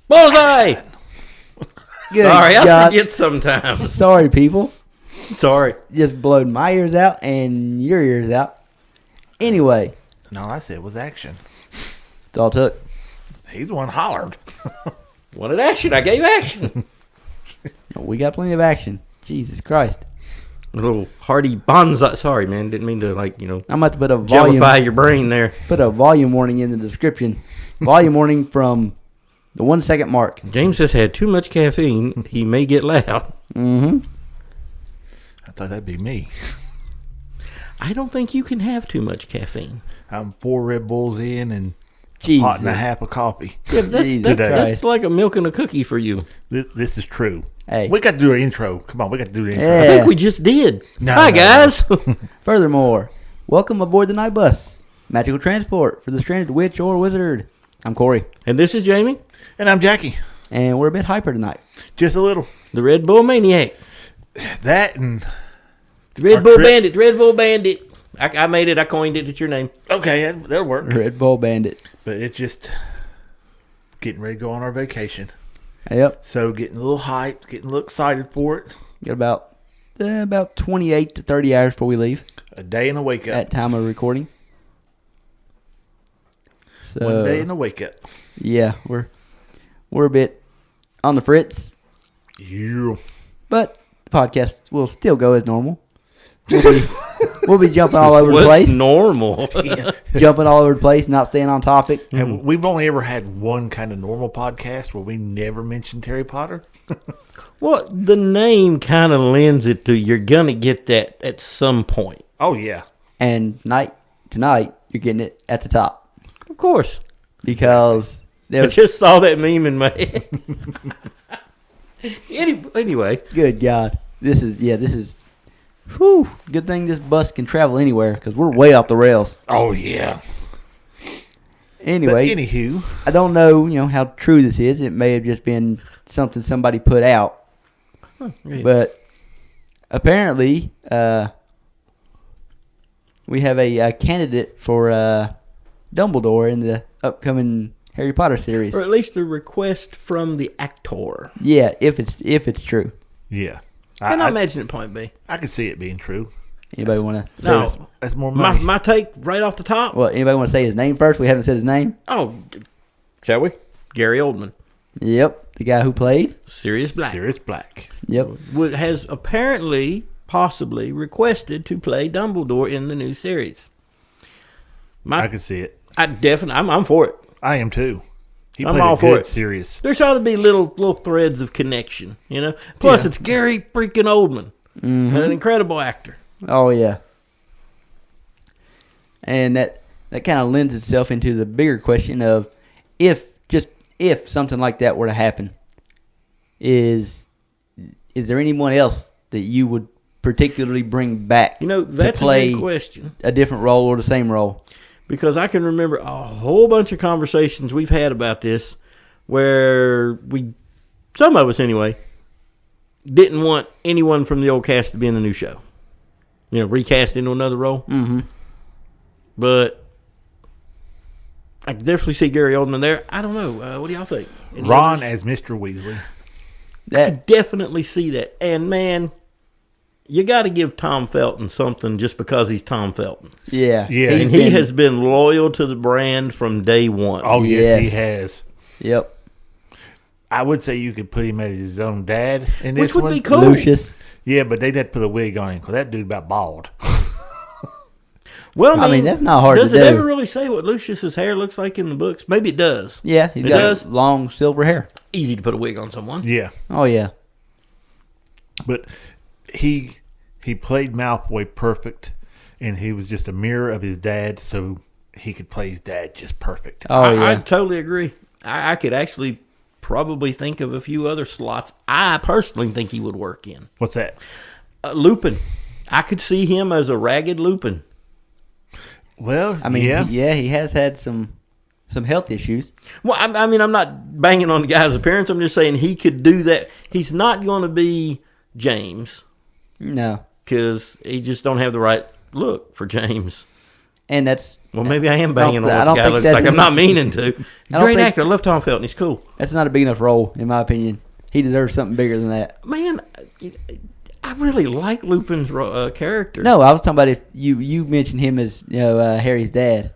Bullseye! Good Sorry, I God. forget sometimes. Sorry, people. Sorry. Just blowed my ears out and your ears out. Anyway, No, I said was action. that's all it took. He's the one hollered. Wanted action. I gave action. We got plenty of action. Jesus Christ. A little hearty bonsai. Sorry, man. Didn't mean to, I'm about to put a volume jellify your brain there. put a volume warning in the description. Volume warning from the 1 second mark. James has had too much caffeine. He may get loud. Mm-hmm. I thought that'd be me. I don't think you can have too much caffeine. I'm 4 Red Bulls in and Jesus. pot and a half of coffee. Yeah, Jesus that's Christ. like a milk and a cookie for you. This is true. Hey. We got to do our intro. Come on, we got to do the intro. Yeah. I think we just did. No, Hi, no, guys. Furthermore, welcome aboard the night bus. Magical transport for the stranded witch or wizard. I'm Corey, And this is Jamie, And I'm Jackie. and we're a bit hyper tonight. Just a little. the Red Bull Maniac. That and... The Red Our Bull trip- Bandit. Red Bull Bandit. I made it. I coined it. It's your name. Okay, that'll work. Red Bull Bandit. But it's just getting ready to go on our vacation. Yep. So getting a little hyped, getting a little excited for it. Got about 28 to 30 hours before we leave A day and a wake up. at time of recording. So, 1 day and a wake up. yeah, we're a bit on the fritz, Yeah. but the podcast will still go as normal. We'll be jumping all over the What's place, normal? jumping all over the place, not staying on topic. And we've only ever had one kind of normal podcast where we never mentioned Harry Potter. Well, the name kind of lends it to you're going to get that at some point. Oh, yeah. And tonight, you're getting it at the top Of course. because there I was just saw that meme in my head. Anyway. good God, this is. Whew, good thing this bus can travel anywhere because we're way off the rails. Oh, yeah. Anyway, But anywho, I don't know, how true this is. It may have just been something somebody put out, but apparently, we have a candidate for Dumbledore in the upcoming Harry Potter series. Or at least a request from the actor. Yeah, if it's true. yeah. And I I imagine it point B. can see it being true. Anybody want to say? No. That's more money. My take right off the top. Well, anybody want to say his name first? We haven't said his name. Oh, shall we? Gary Oldman. Yep, the guy who played. Sirius Black. Sirius Black. Yep. Has apparently, possibly, requested to play Dumbledore in the new series. I can see it. I'm for it. I am too. He I'm played all a for good it. Sirius. There's ought to be little threads of connection, Plus, Yeah. it's Gary freaking Oldman, an incredible actor. Oh yeah. And that kind of lends itself into the bigger question of if something like that were to happen, is there anyone else that you would particularly bring back That's to play a good question. a different role or the same role? Because I can remember a whole bunch of conversations we've had about this where some of us anyway, didn't want anyone from the old cast to be in the new show. Recast into another role. Mm-hmm. But I can definitely see Gary Oldman there. I don't know. What do y'all think? Any Ron others? as Mr. Weasley. I could definitely see that. And, man, you got to give Tom Felton something just because he's Tom Felton. Yeah. Yeah. And he has been loyal to the brand from day one. Oh, yes, Yes. he has. Yep. I would say you could put him as his own dad in Which this would one. be cool. Lucius. Yeah, but they'd have to put a wig on him because that dude about bald. Well, I mean, that's not hard does to it do. ever really say what Lucius's hair looks like in the books? Maybe it does. Yeah, he's It got does? long silver hair. Easy to put a wig on someone. Yeah. Oh yeah. But he played Malfoy perfect, and he was just a mirror of his dad, so he could play his dad just perfect. Oh yeah. I totally agree. I could actually probably think of a few other slots I personally think he would work in. What's that? Lupin. I could see him as a ragged Lupin. Well, I mean, yeah. he has had some health issues. Well, I mean, I'm not banging on the guy's appearance. I'm just saying he could do that. He's not going to be James No. because he just don't have the right look for James. And that's Well, maybe I am banging on I what don't the guy think looks that's- like. I'm not meaning to. don't Great think- actor. I love Tom Felton. He's cool. that's not a big enough role, in my opinion. He deserves something bigger than that. Man, I really like Lupin's character. No, I was talking about if you mentioned him as Harry's dad.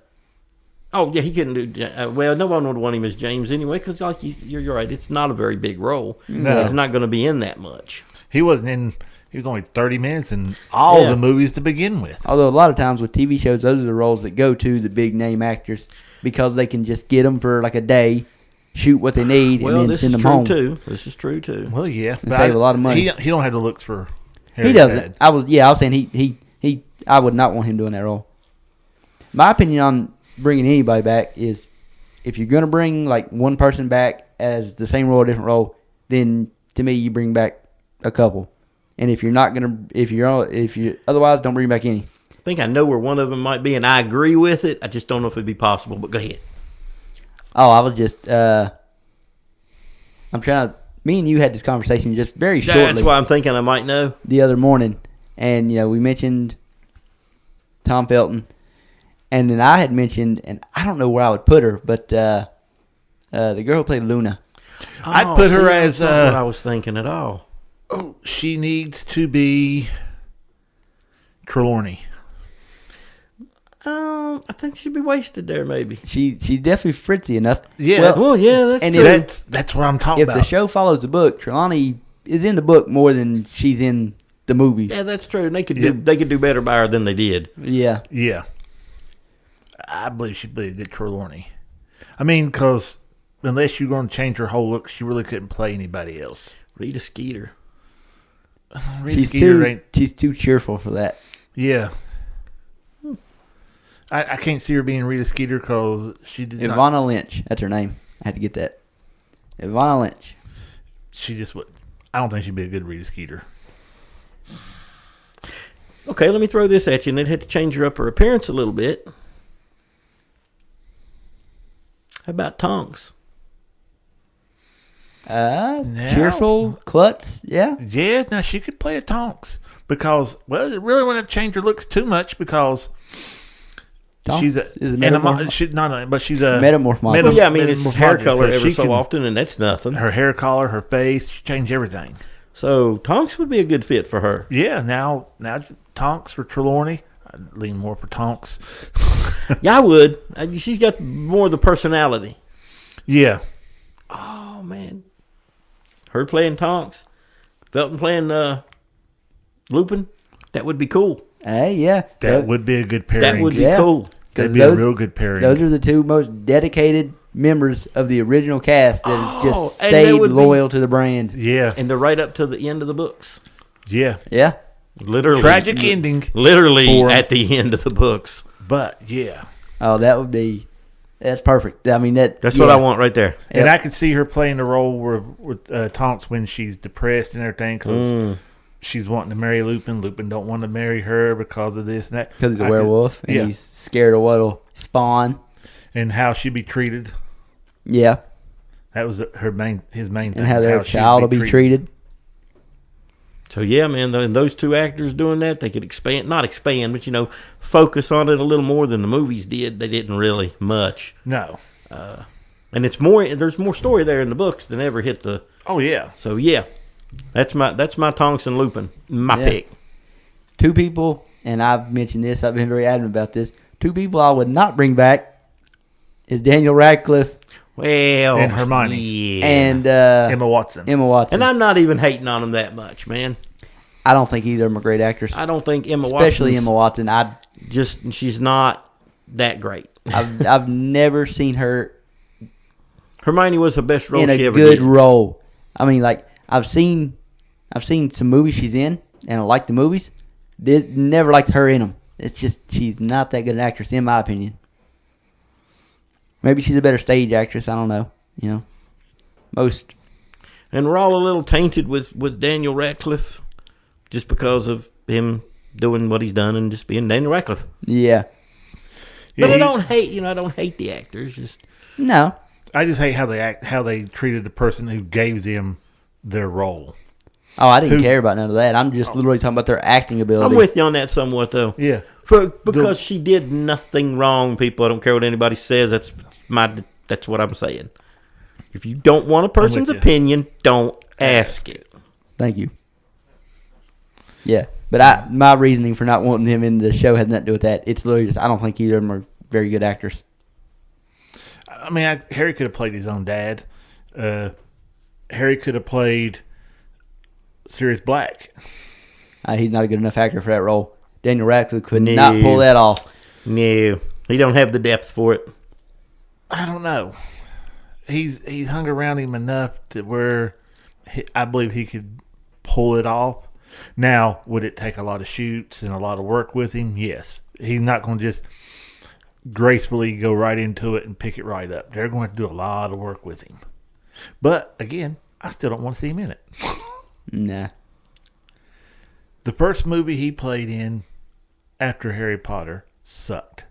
Oh, yeah, he couldn't do... well, no one would want him as James anyway, because like you're right, it's not a very big role. No. He's not going to be in that much. He wasn't in. He was only 30 minutes in all Yeah. the movies to begin with. Although a lot of times with TV shows, those are the roles that go to the big name actors because they can just get them for like a day, shoot what they need, Well, and then this send is them true, home. too. This is true, too. Well, yeah, And save a lot of money. He don't have the looks for. Harry's He doesn't. dad. I was saying he I would not want him doing that role. My opinion on bringing anybody back is if you're gonna bring like one person back as the same role or different role, then to me you bring back a couple. And if you're not gonna, if you otherwise don't bring back any. I think I know where one of them might be, and I agree with it. I just don't know if it'd be possible, but go ahead. Oh, I was just I'm trying to. Me and you had this conversation just very shortly That's why I'm thinking I might know. the other morning, and we mentioned Tom Felton, and then I had mentioned, and I don't know where I would put her, but the girl who played Luna. I'd put her as, that's not what I was thinking at all. Oh, she needs to be Trelawney. I think she'd be wasted there, maybe. She's definitely fritzy enough. Yeah. Well, yeah, that's and true. That's what I'm talking If about. the show follows the book, Trelawney is in the book more than she's in the movies. Yeah, that's true. And they could Yep. do better by her than they did. Yeah. Yeah. I believe she'd be a good Trelawney. I mean, because unless you're going to change her whole look, she really couldn't play anybody else. Rita Skeeter. Rita She's Skeeter she's too cheerful for that. Yeah. I can't see her being Rita Skeeter because she did not. Ivana Lynch, that's her name. I had to get that. Ivana Lynch. She just would. I don't think she'd be a good Rita Skeeter. Okay, let me throw this at you, and they'd have to change her up her appearance a little bit. How about Tonks? Cheerful, klutz, yeah. Yeah, now she could play a Tonks because, well, it really wouldn't change her looks too much because Tonks she's is a metamorph. she's a Metamorph model. Well, yeah, I mean, it's metamorph hair model, color so ever she so can- often, and that's nothing. Her hair color, her face, she changed everything. So Tonks would be a good fit for her. Yeah, now Tonks for Trelawney. I'd lean more for Tonks. Yeah, I would. She's got more of the personality. Yeah. Oh, man. Her playing Tonks. Felton playing Lupin. That would be cool. Hey, yeah. That would be a good pairing. That would be Yeah. cool. That'd 'Cause be a real good pairing. Those are the two most dedicated members of the original cast that have Oh, just and they stayed would be- loyal to the brand. Yeah. And they're right up to the end of the books. Yeah. Yeah. Literally. Tragic ending. Literally for 'em. at the end of the books. But, yeah. Oh, that's perfect. I mean, That's what I want right there. And Yep. I could see her playing the role with Tonks when she's depressed and everything because she's wanting to marry Lupin. Lupin don't want to marry her because of this and that. Because he's a I could- werewolf and yeah. he's scared of what'll spawn. And how she'd be treated. Yeah. That was his main thing. And how their she'd child will be treated. So, yeah, man, and those two actors doing that, they could not expand, but, focus on it a little more than the movies did. They didn't really much. No. And there's more story there in the books than ever hit the... Oh, yeah. So, yeah, that's my Tonks and Lupin, my Yeah. pick. Two people, and I've mentioned this, I've been very adamant about this. Two people I would not bring back is Daniel Radcliffe Well, And Hermione. Yeah. and Emma Watson. Emma Watson. And I'm not even hating on them that much, man. I don't think either of them are great actors. I don't think Emma Watson... Especially Emma Watson. She's not that great. I've never seen her Hermione was the best role in a she ever good did. role. I mean, like I've seen some movies she's in, and I like the movies. Never liked her in them. It's just she's not that good an actress, in my opinion. Maybe she's a better stage actress. I don't know. Most. And we're all a little tainted with Daniel Radcliffe just because of him doing what he's done and just being Daniel Radcliffe. Yeah. Yeah, But I don't hate the actors. Just No. I just hate how they treated the person who gave them their role. Oh, I didn't care about none of that. I'm just literally talking about their acting ability. I'm with you on that somewhat, though. Yeah. Because she did nothing wrong, people. I don't care what anybody says. That's what I'm saying. If you don't want a person's opinion, don't ask it. Thank you. Yeah, but my reasoning for not wanting him in the show has nothing to do with that. It's literally just I don't think either of them are very good actors. I mean, Harry could have played his own dad. Harry could have played Sirius Black. He's not a good enough actor for that role. Daniel Radcliffe could not pull that off. No, he don't have the depth for it. I don't know. He's hung around him enough to where I believe he could pull it off. Now, would it take a lot of shoots and a lot of work with him? Yes. He's not going to just gracefully go right into it and pick it right up. They're going to do a lot of work with him. But, again, I still don't want to see him in it. Nah. The first movie he played in after Harry Potter sucked.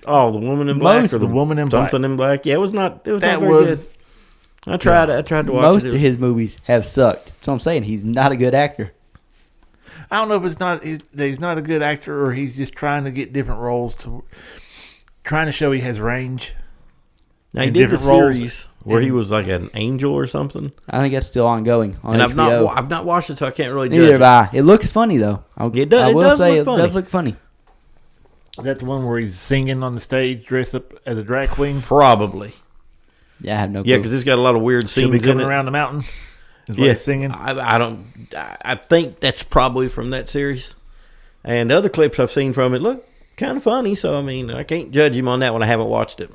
Oh, The Woman in Black? Or The Woman in Black. Something in Black. Yeah, it was not very good. I tried to watch Most it. of his movies have sucked. So I'm saying he's not a good actor. I don't know if he's not a good actor or he's just trying to get different roles, trying to show he has range. Now, he did the series where he was like an angel or something. I think that's still ongoing on and HBO. I've not watched it, so I can't really judge Neither it. have I. It looks funny, though. I will say it does look funny. Is that the one where he's singing on the stage dressed up as a drag queen? Probably. Yeah, I have no clue. Yeah, because it's got a lot of weird She'll scenes be coming in it. around the mountain. Is what he's singing. I think that's probably from that series. And the other clips I've seen from it look kind of funny. So I mean, I can't judge him on that one. I haven't watched it.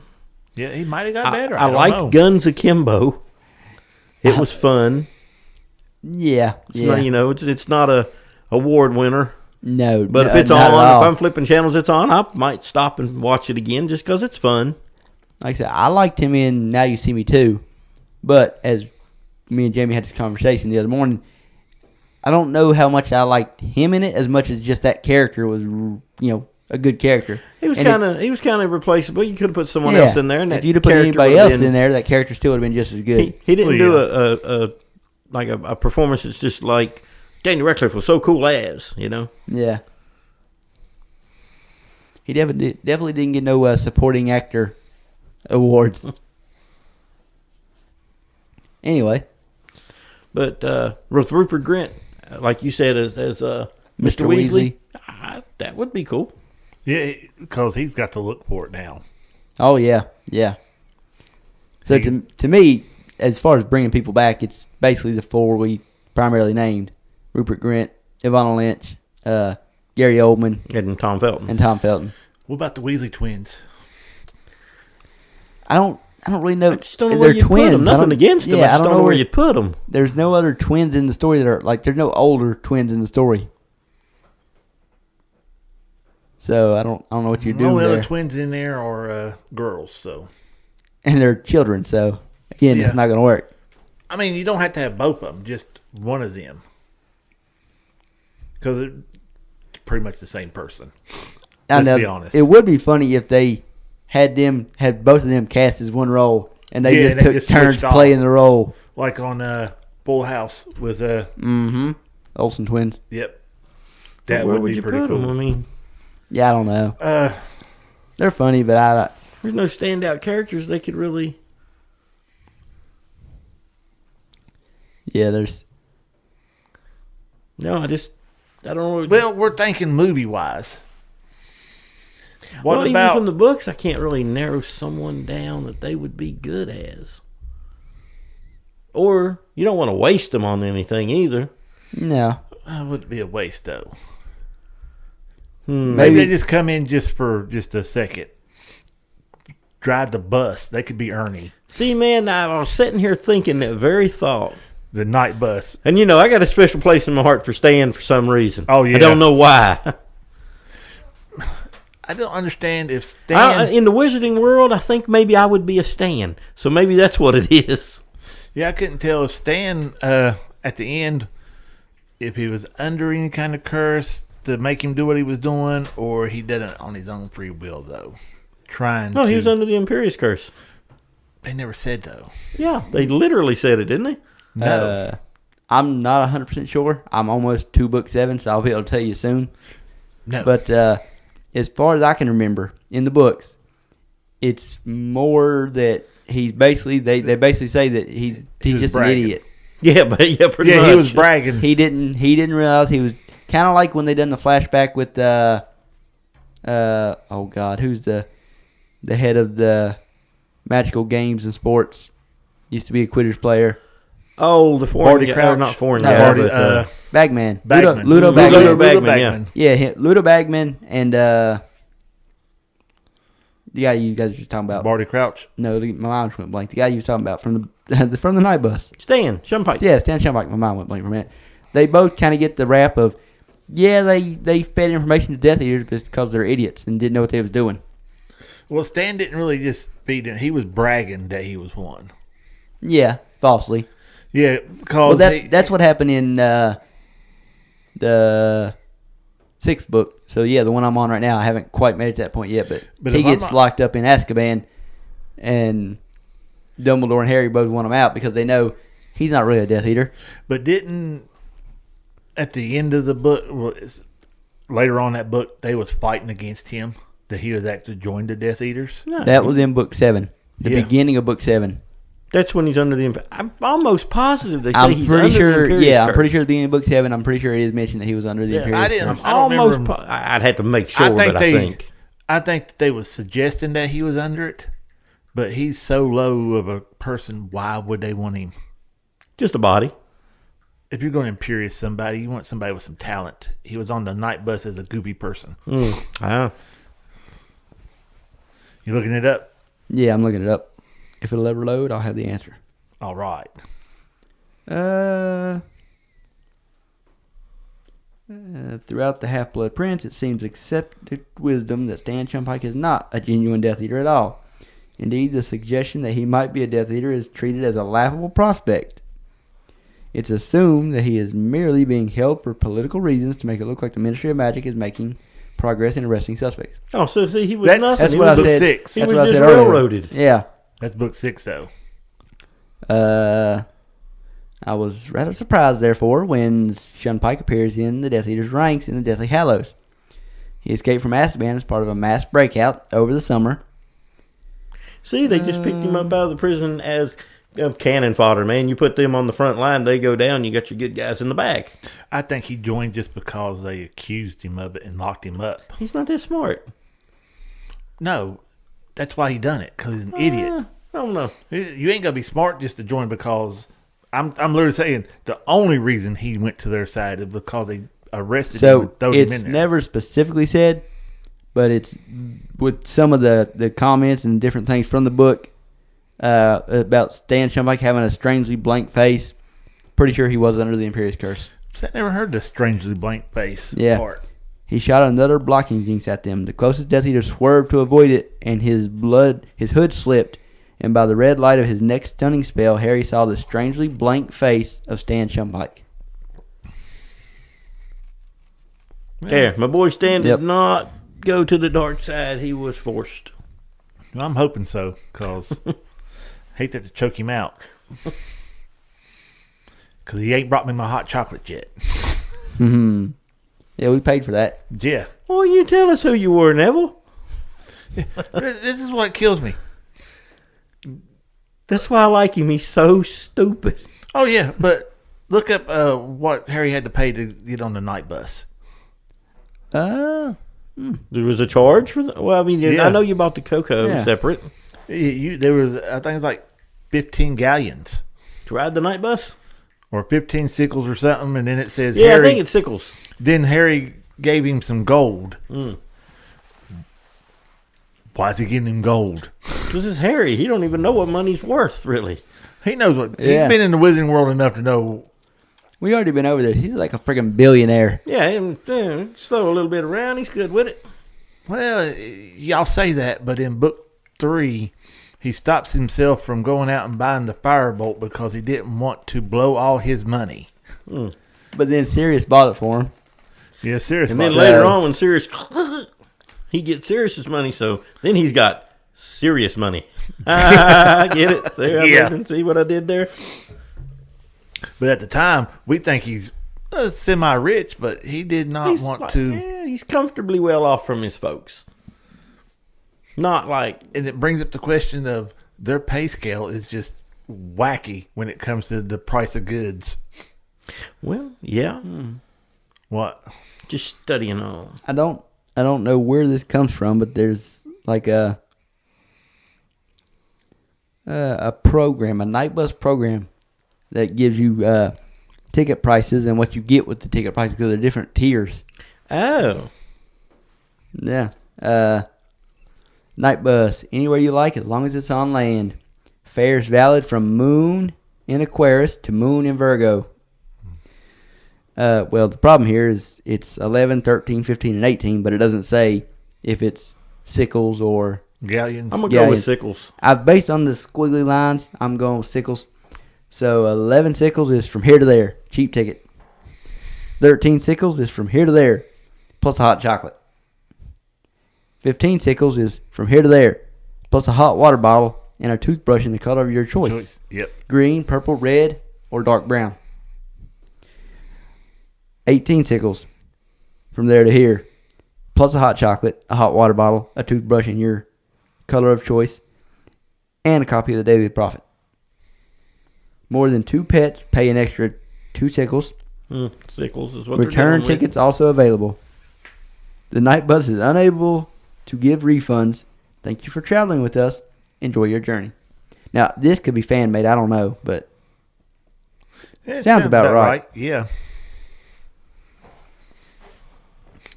Yeah, he might have got better. I liked Guns Akimbo. It was fun. Yeah, It's not, it's not a award winner. No, but if it's on, if I'm flipping channels, it's on. I might stop and watch it again just because it's fun. Like I said, I liked him in Now You See Me Too, but as me and Jamie had this conversation the other morning, I don't know how much I liked him in it as much as just that character was, a good character. He was kind of replaceable. You could have put someone else in there, and if you'd have put anybody else in there, that character still would have been just as good. He didn't do a performance. It's just like Daniel Radcliffe was so cool as. Yeah. He definitely didn't get no supporting actor awards. Anyway. But with Rupert Grint, like you said, as Mr. Weasley, that would be cool. Yeah, because he's got to look for it now. Oh, yeah. Yeah. So to me, as far as bringing people back, it's basically the four we primarily named. Rupert Grint, Ivana Lynch, Gary Oldman, and Tom Felton. What about the Weasley twins? I don't really know. I just don't know where you put them. Nothing against them. I just don't know where you put them. There's no other twins in the story that are there's no older twins in the story. So I don't know what you're doing there. No other twins in there are girls, so. And they're children, so again, it's not going to work. I mean, you don't have to have both of them, just one of them. Because it's pretty much the same person. Let's be honest. It would be funny if they had both of them cast as one role, and they just took turns playing the role. Like on Full House with Olsen twins. Yep. That would be pretty cool. I mean, yeah, I don't know. They're funny, but there's no standout characters they could really. Yeah, there's. No, I don't know. Well, we're thinking movie wise. Even from the books, I can't really narrow someone down that they would be good as. Or you don't want to waste them on anything either. No, it would be a waste though. Maybe they just come in just for just a second. Drive the bus. They could be Ernie. See, man, I was sitting here thinking that very thought. The night bus. And I got a special place in my heart for Stan for some reason. Oh yeah. I don't know why. I don't understand if Stan... in the wizarding world, I think maybe I would be a Stan. So maybe that's what it is. Yeah, I couldn't tell if Stan, at the end, if he was under any kind of curse to make him do what he was doing, or he did it on his own free will, though. No, he was under the Imperious Curse. They never said, though. Yeah, they literally said it, didn't they? No. I'm not 100% sure. I'm almost to book 7, so I'll be able to tell you soon. No. But as far as I can remember, in the books, it's more that he's basically they basically say that he's just bragging. an idiot. Yeah, but pretty much. He was bragging. He didn't realize he was kind of like when they done the flashback with oh God, who's the head of the magical games and sports? Used to be a Quidditch player. Oh, the foreign Barty guy, Crouch. not foreign No, guy, Barty, but Bagman. Bagman. Ludo Ludo Bagman. Bagman. Yeah, Ludo Bagman and the guy you guys were talking about. Barty Crouch. No, my mind went blank. The guy you were talking about from the night bus. Stan Shumpike. Yeah, Stan Shumpike. My mind went blank for a minute. They both kind of get the rap of, they fed information to Death Eaters because they're idiots and didn't know what they was doing. Well, Stan didn't really just feed it. He was bragging that he was one. Yeah, falsely. Yeah, because that's what happened in the 6th book. So yeah, the one I'm on right now, I haven't quite made it to that point yet, but he gets locked up in Azkaban, and Dumbledore and Harry both want him out because they know he's not really a Death Eater. But didn't at the end of the book, later on in that book, they was fighting against him that he was actually joined the Death Eaters. No, That was in book 7, the Yeah. beginning of book 7. that's when he's under the. I'm almost positive they say I'm he's pretty under sure. the Imperius Yeah, I'm curse. pretty sure at the beginning of book 7. I'm pretty sure it is mentioned that he was under the Yeah, Imperius I didn't- curse. I don't Almost. remember. I'd have to make sure, I think but they, I think. I think that they was suggesting that he was under it, but he's so low of a person. Why would they want him? Just a body. If you're going to Imperius somebody, you want somebody with some talent. He was on the night bus as a goopy person. Wow. You looking it up? Yeah, I'm looking it up. If it'll ever load, I'll have the answer. All right. Throughout the Half-Blood Prince, it seems accepted wisdom that Stan Shumpike is not a genuine Death Eater at all. Indeed, the suggestion that he might be a Death Eater is treated as a laughable prospect. It's assumed that he is merely being held for political reasons to make it look like the Ministry of Magic is making progress in arresting suspects. Oh, so see, he was That's- nothing. That's He what I was, book said. 6. he That's was what I just said earlier. railroaded. Yeah. That's book 6, though. I was rather surprised, therefore, when Shunpike appears in the Death Eater's ranks in the Deathly Hallows. He escaped from Azkaban as part of a mass breakout over the summer. See, they just picked him up out of the prison as cannon fodder, man. You put them on the front line, they go down, you got your good guys in the back. I think he joined just because they accused him of it and locked him up. He's not that smart. No, that's why he done it, because he's an idiot. I don't know. You ain't gonna be smart just to join because I'm literally saying the only reason he went to their side is because they arrested him So and threw him in it's there. never specifically said, but it's with some of the comments and different things from the book about Stan Shumpike having a strangely blank face. Pretty sure he was under the Imperius curse. I never heard the strangely blank face part. He shot another blocking jinx at them. The closest Death Eater swerved to avoid it, and his hood slipped. And by the red light of his next stunning spell, Harry saw the strangely blank face of Stan Shumpike. Yeah, my boy Stan Yep. did not go to the dark side. He was forced. Well, I'm hoping so, because hate that to choke him out. Because he ain't brought me my hot chocolate yet. Yeah, we paid for that. Yeah. Well, you tell us who you were, Neville. This is what kills me. That's why I like him. He's so stupid. Oh, yeah, but look up what Harry had to pay to get on the night bus. There was a charge for that? Well, I mean, Yeah. I know you bought the cocoa Yeah. separate. There was, I think it's like 15 galleons. To ride the night bus? Or 15 sickles or something, and then it says Yeah, Harry. I think it's Sickles. Then Harry gave him some gold. Why is he giving him gold? This is Harry. He don't even know what money's worth, really. He knows what. Yeah. He's been in the wizarding world enough to know. We already been over there. He's like a friggin' billionaire. Yeah, and just throw a little bit around. He's good with it. Well, y'all say that, but in book 3, he stops himself from going out and buying the firebolt because he didn't want to blow all his money. But then Sirius bought it for him. Yeah, seriously. And then later on, when Sirius, he gets Sirius's money, so then he's got serious money. I get it. See, Yeah. See what I did there? But at the time, we think he's semi-rich, but he did not want to. Yeah, he's comfortably well off from his folks. Not like, And it brings up the question of their pay scale is just wacky when it comes to the price of goods. well, yeah, What? just studying on. I don't know where this comes from, but there's like a program, a night bus program that gives you ticket prices and what you get with the ticket prices because they're different tiers. Oh, Yeah. Night bus, anywhere you like as long as it's on land. Fares valid from Moon in Aquarius to Moon in Virgo. Well, the problem here is it's 11, 13, 15, and 18, but it doesn't say if it's sickles or... Galleons? I'm going to go with Yeah. sickles. I've based on the squiggly lines, I'm going with sickles. So 11 sickles is from here to there, cheap ticket. 13 sickles is from here to there, plus a hot chocolate. 15 sickles is from here to there, plus a hot water bottle and a toothbrush in the color of your choice. Yep. Green, purple, red, or dark brown. 18 sickles from there to here, plus a hot chocolate, a hot water bottle, a toothbrush in your color of choice, and a copy of the Daily Prophet. More than 2 pets pay an extra 2 sickles. Sickles is what Return they're tickets also available. The night bus is unable to give refunds. Thank you for traveling with us. Enjoy your journey. Now, this could be fan made. I don't know, but It sounds about right. Yeah.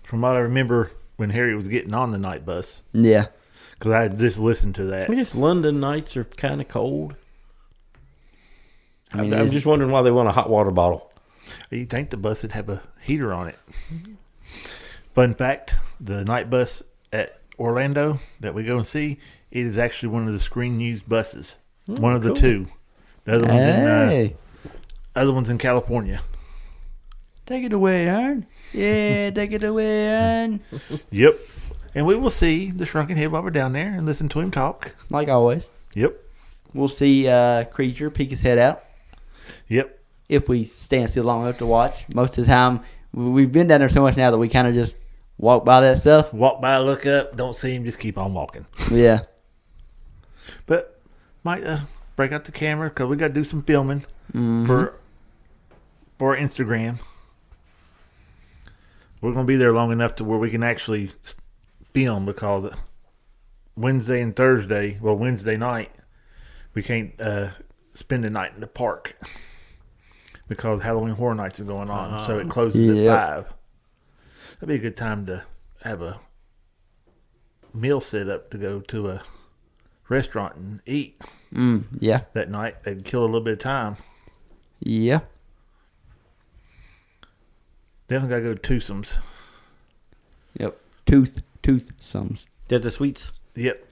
From what I remember when Harry was getting on the night bus, yeah. because I had just listened to that. I guess London nights are kind of cold. I mean, I'm just wondering why they want a hot water bottle. You think the bus would have a heater on it? Fun fact: the night bus at Orlando that we go and see, it is actually one of the screen used buses. One of the cool. two. The other one's hey, other one's in California. take it away, Iron. Yeah, take it away, Iron. Yep. And we will see the Shrunken Head while we're down there and listen to him talk. Like always, Yep. we'll see Creature peek his head out Yep. if we stand still long enough to watch. Most of the time, we've been down there so much now that we kind of just walk by that stuff. Walk by, look up, don't see him, just keep on walking. Yeah. But might break out the camera because we got to do some filming for Instagram. We're going to be there long enough to where we can actually film because Wednesday and Thursday, well, Wednesday night, we can't spend the night in the park because Halloween Horror Nights are going on. So it closes at 5. That'd be a good time to have a meal set up to go to a restaurant and eat Yeah. that night. They'd kill a little bit of time. Yeah. Definitely got to go to Twosomes. Yep. Toothsomes. That the sweets. Yep.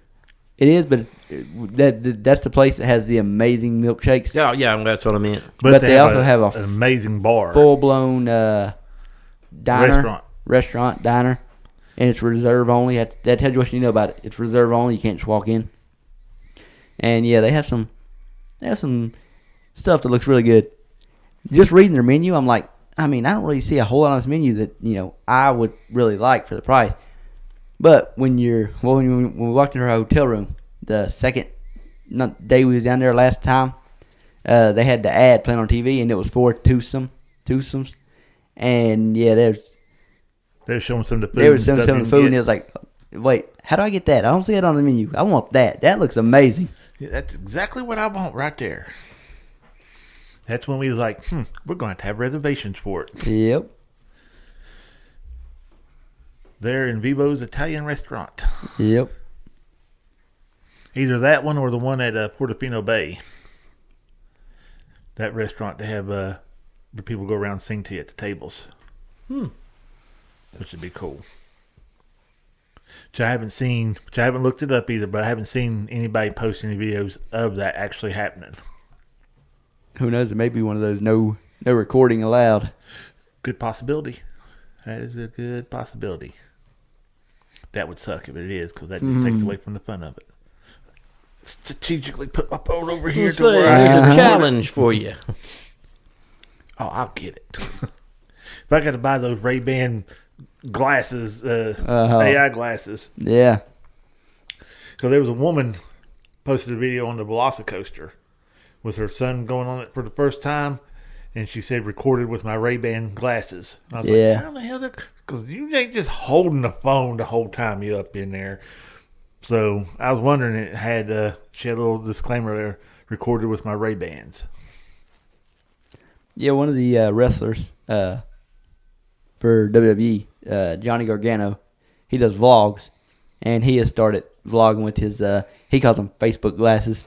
It is, but that's the place that has the amazing milkshakes. Yeah, that's what I meant. But they also have an amazing bar. Full blown restaurant, diner, and it's reserve only. That tells you what you know about it. It's reserve only. You can't just walk in. And yeah, they have some stuff that looks really good. Just reading their menu, I'm like, I don't really see a whole lot on this menu that I would really like for the price. But when we walked into our hotel room, the second day we was down there last time, they had the ad playing on TV, and it was for Twosomes, and yeah, they were showing some of the food. They were showing some of the food, and it was like, wait, how do I get that? I don't see it on the menu. I want that. That looks amazing. Yeah, that's exactly what I want right there. That's when we was like, we're going to have reservations for it. Yep. There in Vivo's Italian restaurant. Yep. Either that one or the one at Portofino Bay. That restaurant, they have where people go around and sing to you at the tables. Which would be cool. Which I haven't looked it up either, but I haven't seen anybody post any videos of that actually happening. Who knows? It may be one of those no recording allowed. Good possibility. That is a good possibility. That would suck if it is, because that just takes away from the fun of it. Strategically put my phone over here to where There's a challenge for you. Oh, I'll get it. If I got to buy those Ray-Ban glasses, AI glasses. Yeah. Because there was a woman posted a video on the Velocicoaster with her son going on it for the first time, and she said recorded with my Ray-Ban glasses. I was like, how the hell? Because you ain't just holding the phone the whole time you up in there. So I was wondering, she had a little disclaimer there, recorded with my Ray-Bans. Yeah, one of the wrestlers for WWE, Johnny Gargano, he does vlogs, and he has started vlogging with his, he calls them Facebook glasses,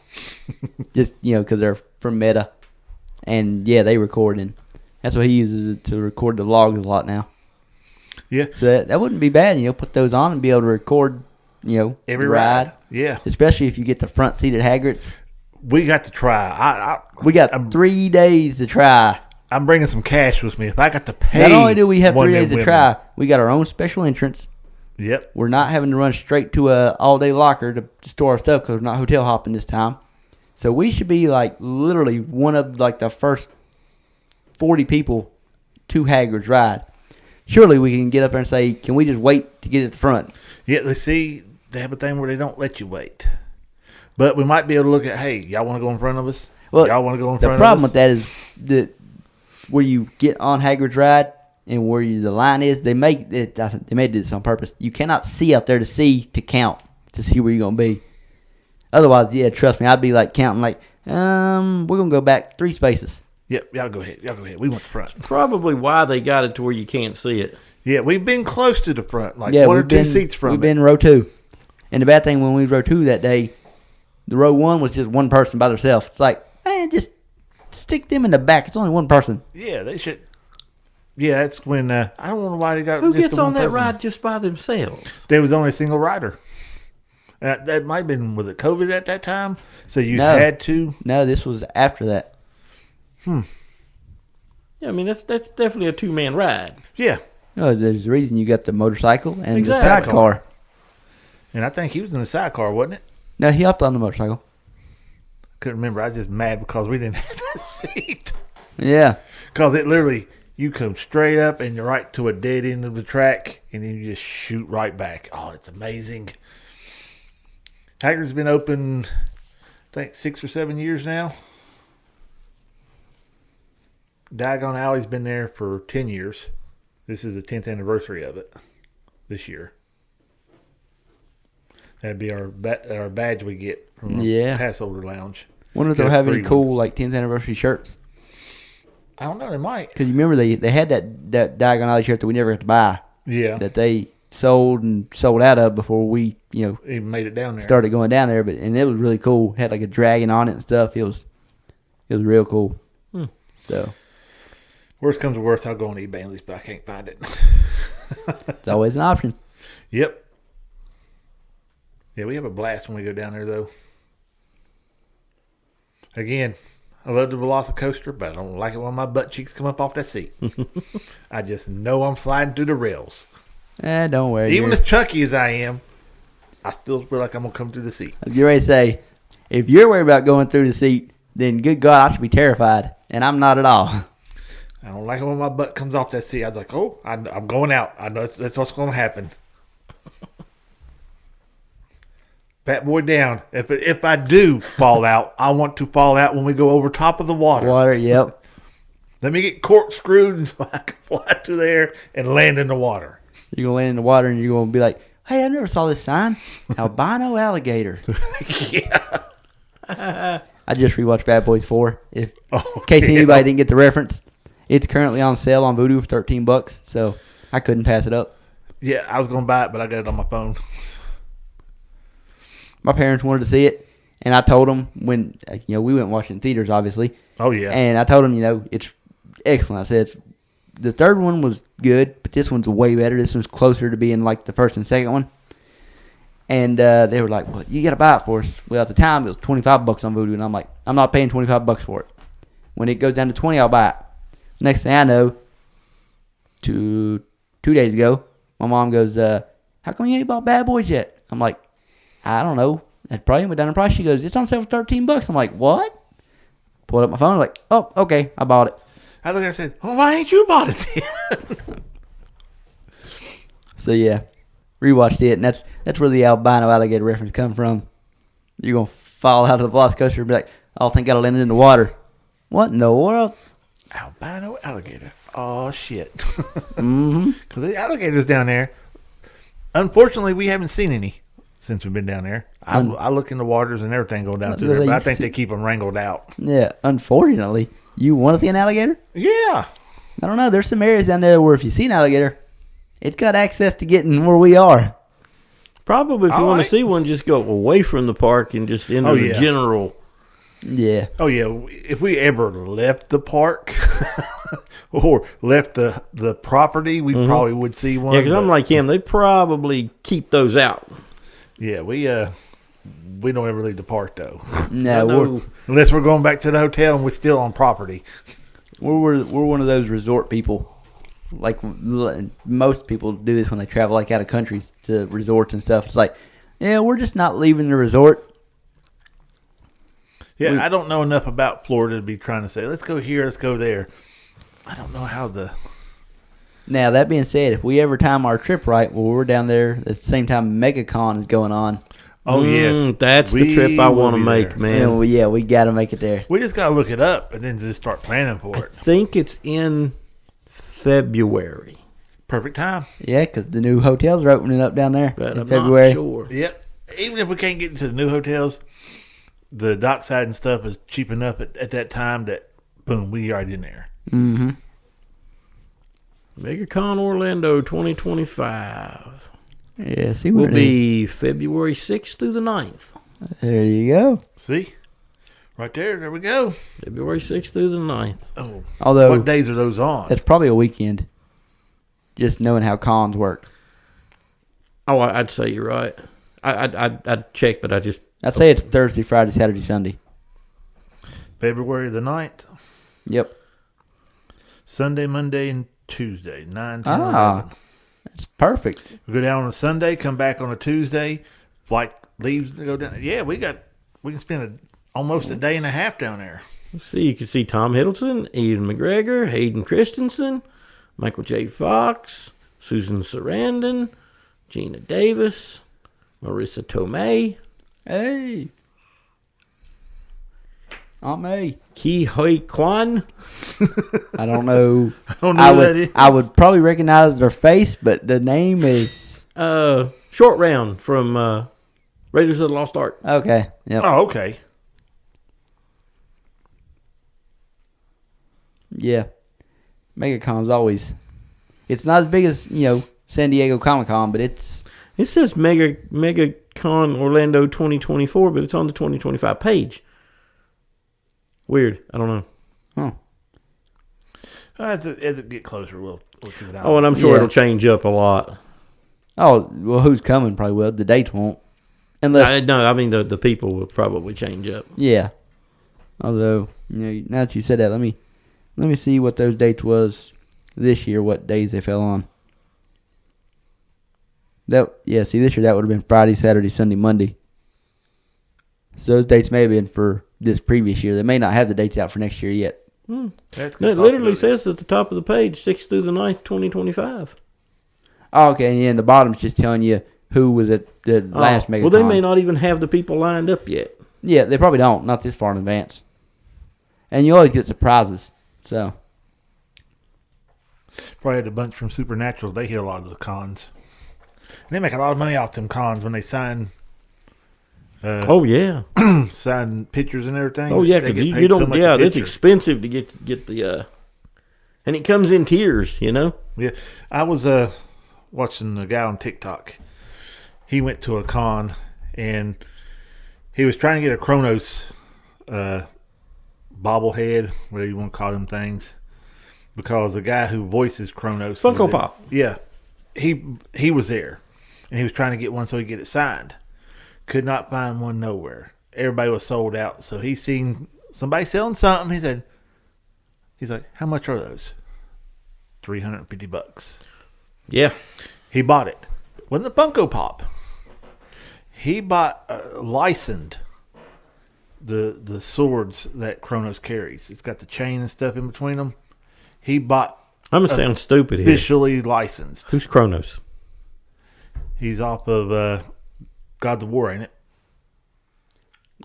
just, because they're from Meta. And, yeah, they record, and that's what he uses to record the vlogs a lot now. Yeah. So that wouldn't be bad, put those on and be able to record, every ride. Yeah. Especially if you get the front seat at Hagrid's. We got to try. We got 3 days to try. I'm bringing some cash with me. If I got to pay. Not only do we have 3 days to try, we got our own special entrance. Yep. We're not having to run straight to a all-day locker to store our stuff because we're not hotel hopping this time. So we should be literally one of the first 40 people to Hagrid's ride. Surely we can get up there and say, can we just wait to get at the front? Yeah, let's see. They have a thing where they don't let you wait. But we might be able to look at, hey, y'all want to go in front of us? Well, y'all want to go in front of us? The problem with that is that where you get on Hagrid's ride and where the line is, they made this on purpose. You cannot see out there to count, to see where you're going to be. Otherwise, yeah, trust me, I'd be counting we're going to go back 3 spaces. Yep, y'all go ahead. We want the front. Probably why they got it to where you can't see it. Yeah, we've been close to the front, 1 or 2 seats from it. We've been row 2. And the bad thing when we was row 2 that day, the row 1 was just one person by themselves. It's man, just stick them in the back. It's only one person. Yeah, they should. Yeah, that's when, I don't know why they got Who just gets the on one that person. ride just by themselves? There was only a single rider. That might have been, was it COVID at that time? So you had to? No, this was after that. Yeah, I mean, that's definitely a 2-man ride. Yeah. No, there's a reason you got the motorcycle and Exactly. the sidecar. And I think he was in the sidecar, wasn't it? No, he hopped on the motorcycle. Couldn't remember. I was just mad because we didn't have a seat. Yeah. Because it literally, you come straight up and you're right to a dead end of the track, and then you just shoot right back. Oh, it's amazing. Hagrid's been open, I think, 6 or 7 years now. Diagon Alley's been there for 10 years. This is the 10th anniversary of it this year. That'd be our badge we get from the Passover Lounge. Wonder if they'll have any cool 10th anniversary shirts. I don't know. They might. Because you remember they had that Diagon Alley shirt that we never got to buy. Yeah. That they sold out of before we even made it down there. Started going down there, and it was really cool. Had a dragon on it and stuff. It was real cool. So worst comes to worst, I'll go on eBay and least, but I can't find it. It's always an option. Yep. Yeah, we have a blast when we go down there, though. Again, I love the Velocicoaster, but I don't like it when my butt cheeks come up off that seat. I just know I'm sliding through the rails. Don't worry. Even as chunky as I am, I still feel like I'm going to come through the seat. I was getting ready to say, if you're worried about going through the seat, then good God, I should be terrified. And I'm not at all. I don't like it when my butt comes off that seat. I was like, oh, I'm going out. I know that's what's going to happen. Fat boy down. If I do fall out, I want to fall out when we go over top of the water. Yep. Let me get corkscrewed so I can fly through there and land in the water. You're going to land in the water and you're going to be like, hey, I never saw this sign. Albino alligator. Yeah. I just rewatched Bad Boys 4. In case anybody didn't get the reference, it's currently on sale on Vudu for $13, so I couldn't pass it up. Yeah, I was going to buy it, but I got it on my phone. My parents wanted to see it, and I told them when, we went and watched it in theaters, obviously. Oh, yeah. And I told them, it's excellent. I said, the third one was good, but this one's way better. This one's closer to being like the first and second one. And they were like, well, you got to buy it for us. Well, at the time, it was $25 on Vudu, and I'm like, I'm not paying $25 for it. When it goes down to $20, I'll buy it. Next thing I know, 2 days ago, my mom goes, how come you ain't bought Bad Boys yet? I'm like, I don't know. That probably went down in price. She goes, it's on sale for $13. I'm like, what? Pulled up my phone. I'm like, oh, okay, I bought it. I looked at her and said, well, why ain't you bought it then? So yeah, rewatched it, and that's where the albino alligator reference come from. You're gonna fall out of the Velocicoaster and be like, "Oh, thank God I landed in the water." What in the world? Albino alligator. Oh, shit. Mm-hmm. Because the alligators down there, unfortunately, we haven't seen any since we've been down there. I look in the waters and everything going down through there, but I think they keep them wrangled out. Yeah, unfortunately, you want to see an alligator? Yeah. I don't know. There's some areas down there where if you see an alligator, it's got access to getting where we are. Probably, if you All want right. to see one, just go away from the park and just into the general. Yeah. Oh, yeah. If we ever left the park or left the property, we probably would see one. Yeah, because I'm like him. They probably keep those out. Yeah, we don't ever leave the park, though. No, Unless we're going back to the hotel and we're still on property. we're one of those resort people. Like most people do this when they travel like out of country to resorts and stuff. It's like, yeah, we're just not leaving the resort. Yeah, I don't know enough about Florida to be trying to say, let's go here, let's go there. I don't know how Now, that being said, if we ever time our trip right, well, we're down there at the same time MegaCon is going on. Oh, yes. That's the We trip I will want to be make, there. man. We got to make it there. We just got to look it up and then just start planning for I it. think it's in February, Perfect time. Yeah, because the new hotels are opening up down there but in I'm February. not sure. Yep. Even if we can't get into the new hotels, the dockside and stuff is cheap enough at that time that, boom, we right in there. Mm-hmm. MegaCon Orlando 2025 Yeah, see will what it is. be February 6th through the 9th. There you go. See? Right there. There we go. February 6th through the 9th. Oh, Although what days are those on? that's probably a weekend. Just knowing how cons work. Oh, I'd say you're right. I'd check, but I'd say it's Thursday, Friday, Saturday, Sunday. February the 9th. Yep. Sunday, Monday, and Tuesday. 9, 10, Ah. 11. That's perfect. We go down on a Sunday, come back on a Tuesday. Flight leaves to go down. Yeah, we can spend almost a day and a half down there. see. You can see Tom Hiddleston, Ian McGregor, Hayden Christensen, Michael J. Fox, Susan Sarandon, Gina Davis, Marissa Tomei, Hey. Aunt May. Ki Hoi Kwan. I don't know. I don't know who that is. I would probably recognize their face, but the name is Short Round from Raiders of the Lost Ark. okay. Yep. Oh, okay. Yeah. MegaCon's always. It's not as big as San Diego Comic Con, but it's It says MegaCon Orlando 2024, but it's on the 2025 page. Weird. I don't know. As it get closer, we'll check it out. Oh, and I'm sure Yeah. it'll change up a lot. oh well, who's coming? Probably will. The dates won't, unless No, I mean the people will probably change up. yeah. Although now that you said that, let me see what those dates was this year. What days they fell on. See this year that would have been Friday, Saturday, Sunday, Monday. So those dates may have been for this previous year. They may not have the dates out for next year yet. That's a No, good it literally possibility. says at the top of the page, 6th through the 9th, 2025. Oh, okay, and in the bottom's just telling you who was at the last MegaCon. Well, they may not even have the people lined up yet. Yeah, they probably don't. Not this far in advance. And you always get surprises. So Probably had a bunch from Supernatural. They hit a lot of the cons. And they make a lot of money off them cons when they sign Oh yeah. sign pictures and everything. Oh yeah, They because get you paid so don't. much a Yeah, that's picture. expensive to get the. And it comes in tiers, you know. Yeah, I was watching a guy on TikTok. He went to a con and he was trying to get a Kronos bobblehead, whatever you want to call them things, because the guy who voices Kronos, Funko Pop. Yeah, he was there and he was trying to get one so he could get it signed. Could not find one nowhere. Everybody was sold out. So he seen somebody selling something. He's like, how much are those? $350. Yeah. He bought it. Wasn't a Funko Pop. He bought licensed the swords that Kronos carries. It's got the chain and stuff in between them. He bought I'm going to sound stupid here. officially licensed. Who's Kronos? He's off of God of War, ain't it?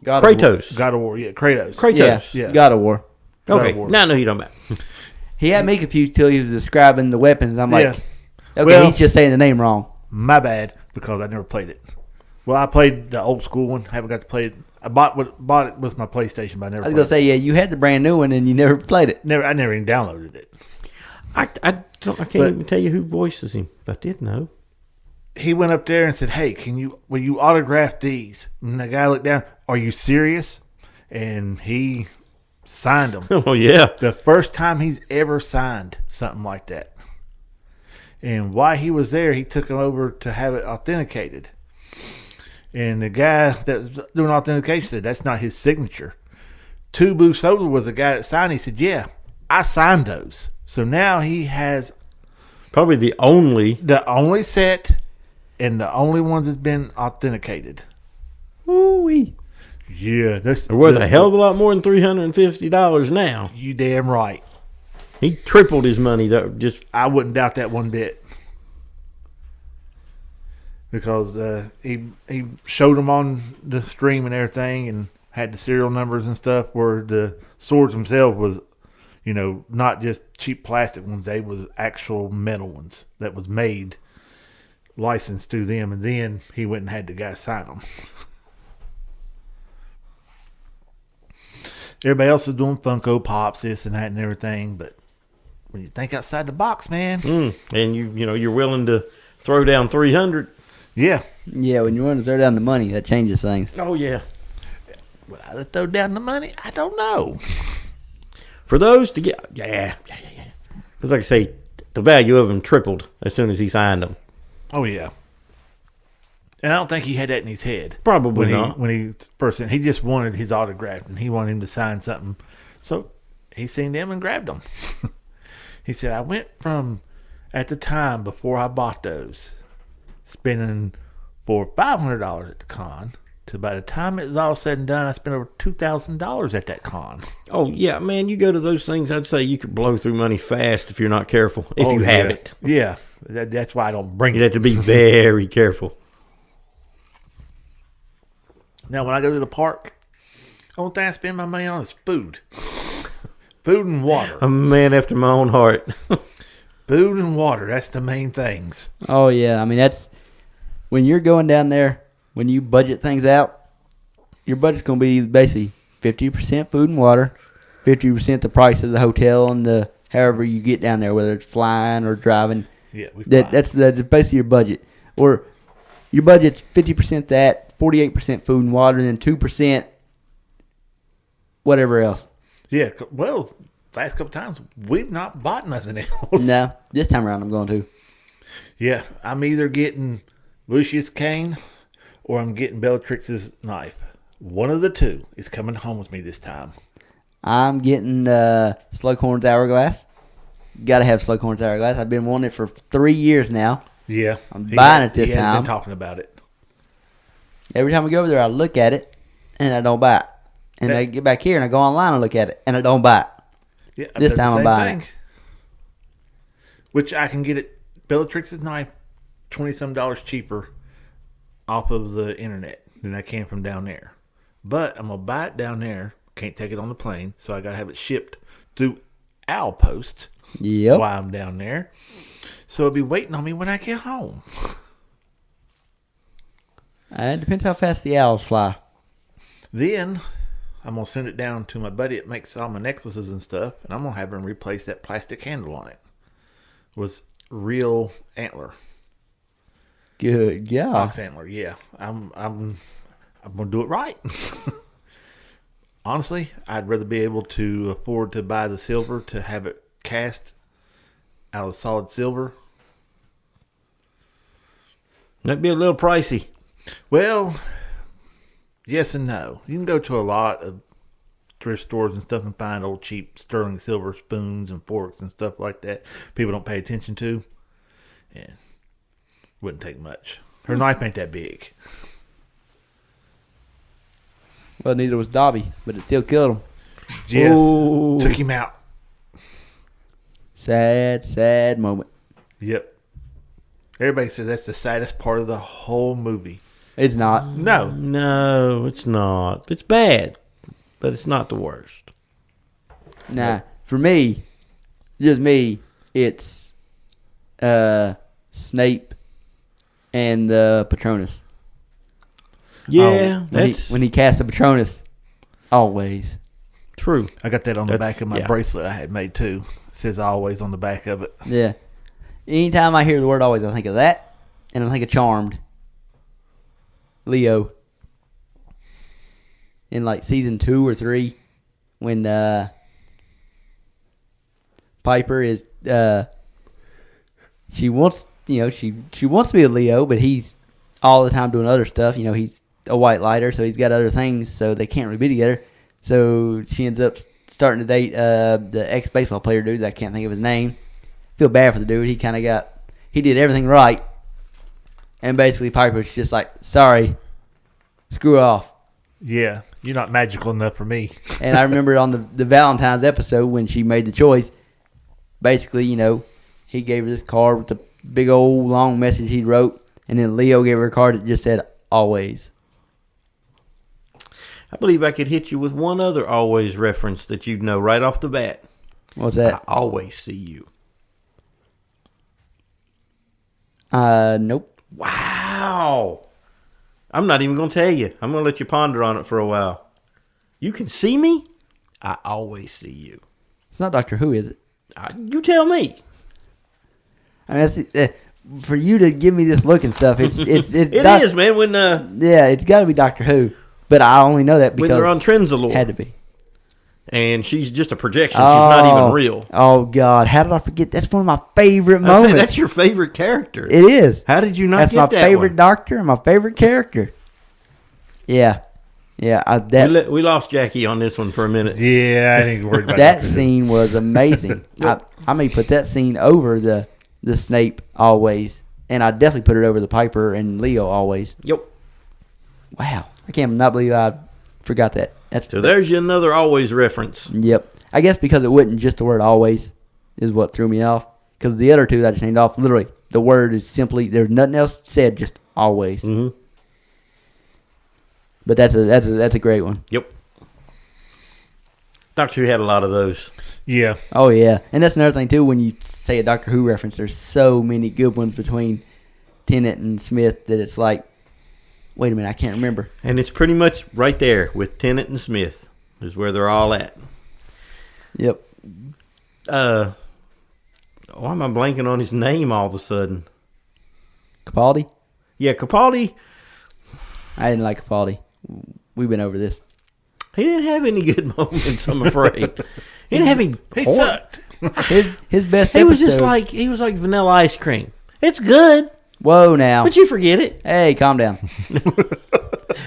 Kratos. God of War, yeah, Kratos. Kratos. Yeah, Yeah. God of War. God Okay, of War. now I know who you're talking about. He had me confused till he was describing the weapons. I'm like, Yeah. okay, Well- he's just saying the name wrong. My bad, because I never played it. Well, I played the old school one. Haven't got to play it. I bought it with my PlayStation, but I never I was played gonna say, yeah, you had the brand new one and you never played it. I never even downloaded it. I can't But- even tell you who voices him. If I did know. He went up there and said, "Hey, will you autograph these?" And the guy looked down. Are you serious? And he signed them. Oh, yeah. The first time he's ever signed something like that. And while he was there, he took him over to have it authenticated. And the guy that was doing authentication said that's not his signature. Two booths over was the guy that signed. He said, "Yeah, I signed those." So now he has Probably the only. the only set and the only ones that's been authenticated. Ooh-wee. Yeah, that's They're worth a hell of a lot more than $350 now. You damn right. He tripled his money. That just I wouldn't doubt that one bit. Because he showed them on the stream and everything and had the serial numbers and stuff where the swords themselves was, not just cheap plastic ones. They was actual metal ones that was made, licensed to them. And then he went and had the guy sign them. Everybody else is doing Funko Pops, this and that and everything. But when you think outside the box, man. and you're willing to throw down 300. Yeah. Yeah, when you want to throw down the money, that changes things. Oh yeah. Would I throw down the money? I don't know. For those to get, yeah. Because like I say, the value of them tripled as soon as he signed them. Oh yeah. And I don't think he had that in his head. Probably not. When he first, he just wanted his autograph and he wanted him to sign something. So he seen them and grabbed them. He said, "I went from, at the time before I bought those, spending for $500 at the con, to by the time it was all said and done, I spent over $2,000 at that con." Oh yeah, man! You go to those things. I'd say you could blow through money fast if you're not careful. If you have yeah. it, Yeah. That's why I don't bring you'd it. have to be very careful. Now, when I go to the park, the only thing I spend my money on is food. Food and water. A man after my own heart. Food and water. That's the main things. Oh, yeah. I mean, that's when you're going down there, when you budget things out, your budget's going to be basically 50% food and water, 50% the price of the hotel and the however you get down there, whether it's flying or driving. Yeah, That's basically your budget. Or your budget's 50% that, 48% food and water, and then 2% whatever else. Yeah, well, last couple times we've not bought nothing else. No, this time around I'm going to. Yeah, I'm either getting Lucius Kane or I'm getting Bellatrix's knife. One of the two is coming home with me this time. I'm getting Slughorn's Hourglass. Got to have Slughorn's Hourglass. I've been wanting it for 3 years now. Yeah, I'm buying it this he has time. been talking about it. Every time I go over there, I look at it, and I don't buy it. And I get back here, and I go online and look at it, and I don't buy it. Yeah, This I've done time the I'm same buying thing. Which I can get it, Bellatrix's knife, $20-some cheaper off of the internet than I can from down there. But I'm gonna buy it down there. Can't take it on the plane, so I gotta have it shipped through Owl Post Yep. while I'm down there. So it'll be waiting on me when I get home. It depends how fast the owls fly. Then I'm gonna send it down to my buddy that makes all my necklaces and stuff, and I'm gonna have him replace that plastic handle on it with real antler, Good God. ox antler. Yeah, I'm gonna do it right. Honestly, I'd rather be able to afford to buy the silver to have it cast out of solid silver. That'd be a little pricey. Well, yes and no. You can go to a lot of thrift stores and stuff and find old cheap sterling silver spoons and forks and stuff like that people don't pay attention to. And wouldn't take much. Her knife ain't that big. Well, neither was Dobby, but it still killed him. Yes. Ooh. Took him out. Sad moment. Yep. Everybody says that's the saddest part of the whole movie. It's not. No. No, it's not. It's bad, but it's not the worst. Nah. For me, just me, it's Snape and Patronus. Yeah, When he cast the Patronus, always. True. I got that on the That's- back of my yeah. bracelet I had made too. It says always on the back of it. Yeah. Anytime I hear the word always, I think of that, and I think of Charmed. Leo. In like season 2 or 3, when Piper is she wants she wants to be a Leo, but he's all the time doing other stuff. He's a white lighter, so he's got other things, so they can't really be together. So she ends up starting to date the ex-baseball player dude. I can't think of his name. Feel bad for the dude. He did everything right, and basically Piper's just like, sorry, screw off. Yeah, you're not magical enough for me. And I remember on the Valentine's episode when she made the choice, basically, he gave her this card with the big old long message he wrote, and then Leo gave her a card that just said, always. I believe I could hit you with one other always reference that you'd know right off the bat. What's that? I always see you. Nope. Wow. I'm not even going to tell you. I'm going to let you ponder on it for a while. You can see me? I always see you. It's not Doctor Who, is it? You tell me. I mean, that's, for you to give me this look and stuff, it's It is, man. When yeah, it's got to be Doctor Who. But I only know that because they're on Trenzalore. Had to be. And she's just a projection. She's not even real. Oh, God. How did I forget? That's one of my favorite I say moments. that's your favorite character. It is. How did you not That's get my that favorite one? doctor and my favorite character. Yeah. Yeah. We lost Jackie on this one for a minute. Yeah, I ain't worried about That that. scene was amazing. I may put that scene over the Snape always, and I definitely put it over the Piper and Leo always. Yep. Wow, I can't not believe I forgot that. So there's another always reference. Yep. I guess because it wasn't just the word always is what threw me off. Because the other two that I just named off, literally, the word is simply, there's nothing else said, just always. Mm-hmm. But that's a great one. Yep. Doctor Who had a lot of those. Yeah. Oh, yeah. And that's another thing, too, when you say a Doctor Who reference, there's so many good ones between Tennant and Smith that it's like, wait a minute, I can't remember. And it's pretty much right there with Tennant and Smith is where they're all at. Yep. Why am I blanking on his name all of a sudden? Capaldi? Yeah, Capaldi. I didn't like Capaldi. We've been over this. He didn't have any good moments, I'm afraid. He didn't have any. He sucked. His best He episode. was just like vanilla ice cream. It's good, Whoa, now. but you forget it. Hey, calm down.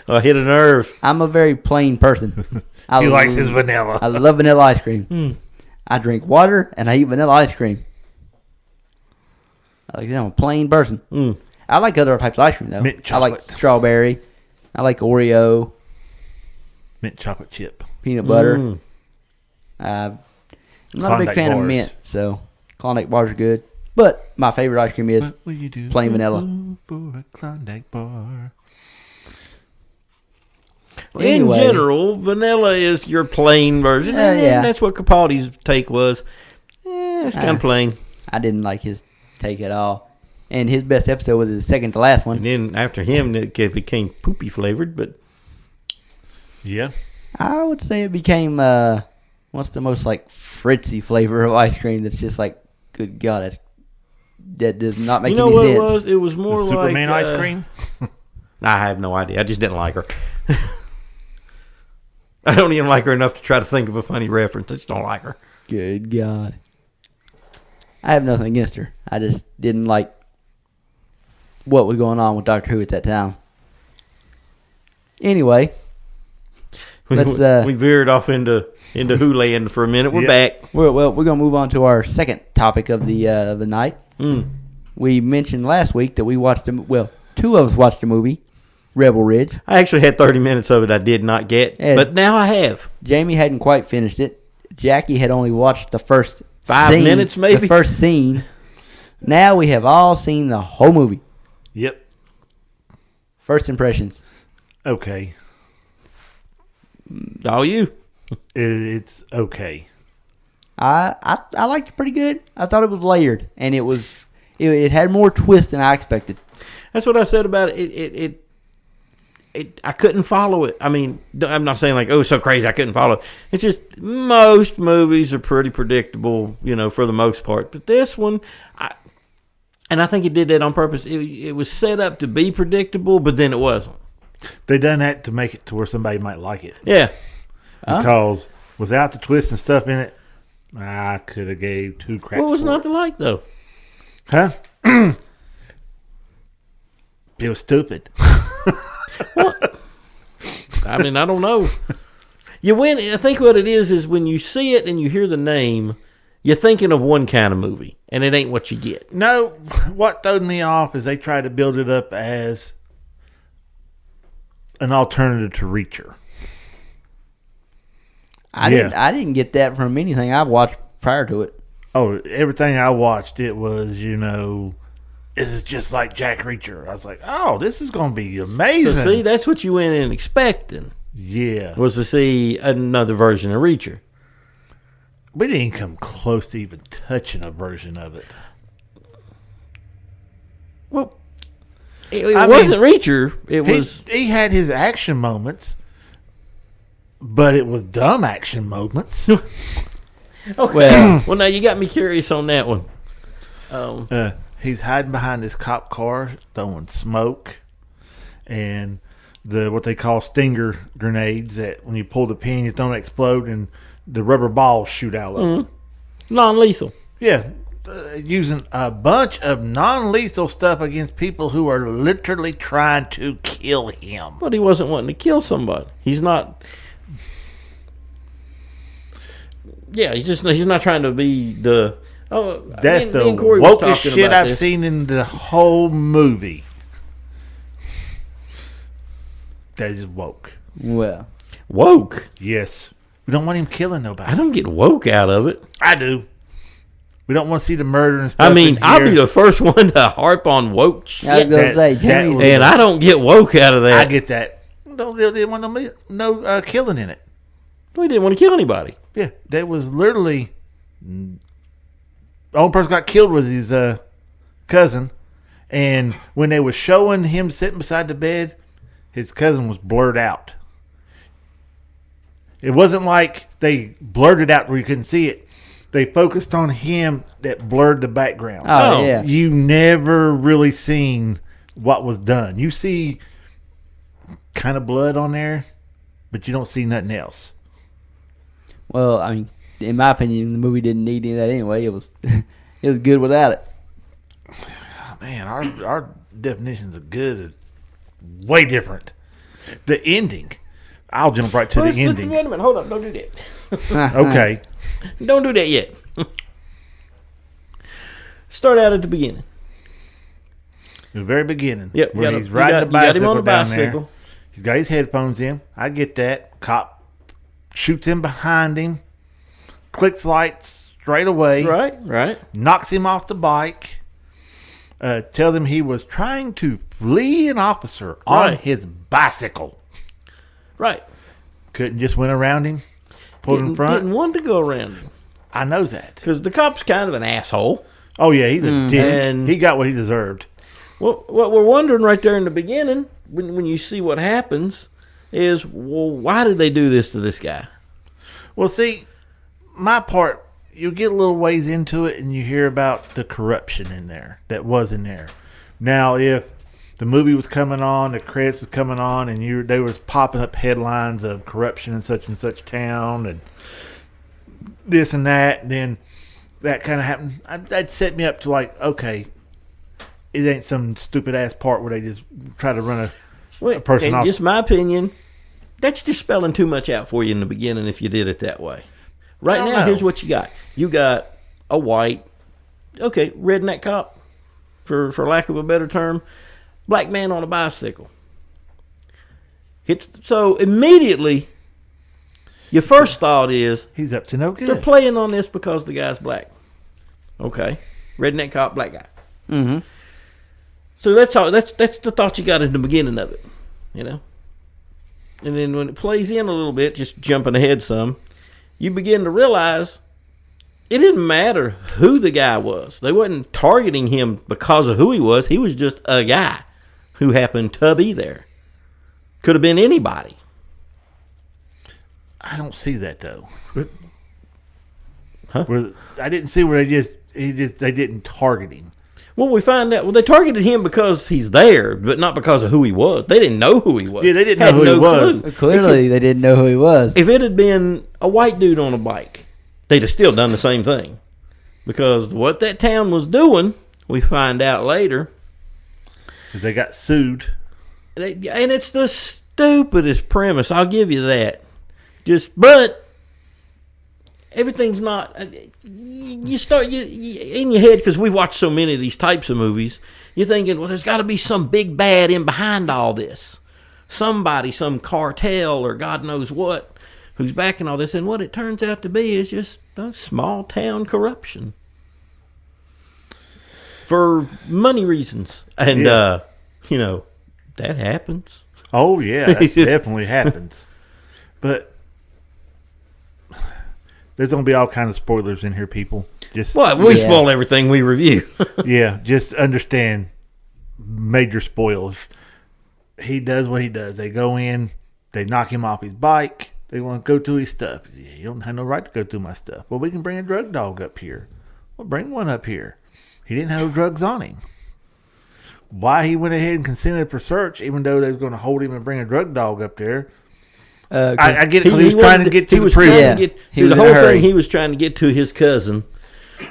I hit a nerve. I'm a very plain person. He likes his vanilla. I love vanilla ice cream. I drink water and I eat vanilla ice cream. I'm a plain person. I like other types of ice cream, though. Mint I like chocolate. strawberry. I like Oreo, Mint chocolate chip. peanut butter. I'm not a big Klondike fan of bars. mint, so Klondike bars are good. But my favorite ice cream is What will you do plain vanilla. for a Klondike bar? Anyway. In general, vanilla is your plain version. And yeah. that's what Capaldi's take was. It's kind of plain. I didn't like his take at all. And his best episode was his second to last one. And then after him, it became poopy flavored. But Yeah. I would say it became what's the most like fritzy flavor of ice cream that's just like, good God, that does not make you know any what sense. it was? It was more The like Superman ice cream? I have no idea. I just didn't like her. I don't even like her enough to try to think of a funny reference. I just don't like her. Good God. I have nothing against her. I just didn't like what was going on with Doctor Who at that time. Anyway, let's We veered off into Who land for a minute. We're Yeah. back. we're going to move on to our second topic of the night. We mentioned last week that we watched two of us watched a movie, Rebel Ridge. I actually had 30 minutes of it I did not get, Yeah. but now I have. Jamie hadn't quite finished it. Jackie had only watched the first 5 minutes, maybe? The first scene. Now we have all seen the whole movie. Yep. First impressions. Okay. All you. It's okay. I liked it pretty good. I thought it was layered, and it had more twist than I expected. That's what I said about it. I couldn't follow it. I mean, I'm not saying like, oh, so crazy I couldn't follow it. It's just most movies are pretty predictable, for the most part. But this one, I think it did that on purpose. It was set up to be predictable, but then it wasn't. They done that to make it to where somebody might like it. Yeah. Because without the twist and stuff in it, I could have gave 2 cracks. What was for not it. to like, though? Huh? It was stupid. What? I mean, I don't know. I think what it is when you see it and you hear the name, you're thinking of one kind of movie, and it ain't what you get. No, what throwed me off is they tried to build it up as an alternative to Reacher. I didn't get that from anything I've watched prior to it. Oh, everything I watched, it was, this is just like Jack Reacher. I was like, oh, this is going to be amazing. So, see, that's what you went in expecting. Yeah. Was to see another version of Reacher. We didn't even come close to even touching a version of it. Well, it wasn't Reacher. He had his action moments, but it was dumb action moments. Okay. Well, now you got me curious on that one. He's hiding behind his cop car, throwing smoke, and what they call stinger grenades that when you pull the pin, it don't explode, and the rubber balls shoot out of them. Non-lethal. Yeah, using a bunch of non-lethal stuff against people who are literally trying to kill him. But he wasn't wanting to kill somebody. He's not. Yeah, he's not trying to be the. Oh, that's the wokest shit I've seen in the whole movie. That is woke. Well, woke. Yes, we don't want him killing nobody. I don't get woke out of it. I do. We don't want to see the murder and stuff. I mean, I'll be the first one to harp on woke shit. I was gonna say, and I don't get woke out of that. I get that. They didn't want no killing in it. We didn't want to kill anybody. Yeah, that was literally the only person got killed was his cousin, and when they were showing him sitting beside the bed, his cousin was blurred out. It wasn't like they blurred it out where you couldn't see it. They focused on him that blurred the background. Oh, yeah. You never really seen what was done. You see kind of blood on there, but you don't see nothing else. Well, I mean, in my opinion, the movie didn't need any of that anyway. It was it was good without it. Oh, man, our definitions of good are way different. The ending. I'll jump right to the ending. Wait a minute. Hold up. Don't do that. Okay. Don't do that yet. Start out at the beginning. The very beginning. Yep. Where he's riding the bicycle, him on the down bicycle. there. He's got his headphones in. I get that. Cop shoots him behind him. Clicks lights straight away. Right. Knocks him off the bike. Tells him he was trying to flee an officer on his bicycle. Right. Couldn't just went around him. Pulled in front. Didn't want to go around him. I know that. Because the cop's kind of an asshole. Oh, yeah, he's a dick. And he got what he deserved. Well, what we're wondering right there in the beginning, when you see what happens, is, well, why did they do this to this guy? Well, see, my part, you get a little ways into it and you hear about the corruption in there that was in there. Now, if the movie was coming on, the credits was coming on, and they was popping up headlines of corruption in such and such town and this and that, then that kind of happened. That'd set me up to like, okay, it ain't some stupid ass part where they just try to run a person off. Just my opinion, that's just spelling too much out for you in the beginning if you did it that way. Right now, here's what you got. You got a white, redneck cop, for lack of a better term, black man on a bicycle. So immediately, your first thought is, he's up to no good. They're playing on this because the guy's black. Okay. Redneck cop, black guy. Mm-hmm. So that's all. That's the thought you got in the beginning of it, you know. And then when it plays in a little bit, just jumping ahead some, you begin to realize it didn't matter who the guy was. They wasn't targeting him because of who he was. He was just a guy who happened to be there. Could have been anybody. I don't see that though. Huh? I didn't see where they didn't target him. Well, we find out. Well, they targeted him because he's there, but not because of who he was. They didn't know who he was. Yeah, they didn't know who he was. Clue. Clearly, they didn't know who he was. If it had been a white dude on a bike, they'd have still done the same thing. Because what that town was doing, we find out later. Because they got sued. And it's the stupidest premise. I'll give you that. But everything's not. You start you in your head, because we've watched so many of these types of movies. You're thinking, well, there's got to be some big bad in behind all this. Somebody, some cartel, or God knows what, who's backing all this. And what it turns out to be is just small town corruption for money reasons. And that happens. Oh yeah, that definitely happens. But there's going to be all kinds of spoilers in here, people. Just we spoil everything we review. Yeah, just understand major spoilers. He does what he does. They go in, they knock him off his bike. They want to go through his stuff. Yeah, you don't have no right to go through my stuff. Well, we can bring a drug dog up here. Well, bring one up here. He didn't have no drugs on him. Why he went ahead and consented for search, even though they were going to hold him and bring a drug dog up there. I get it, because he was trying to get to the prison. The whole thing, he was trying to get to his cousin,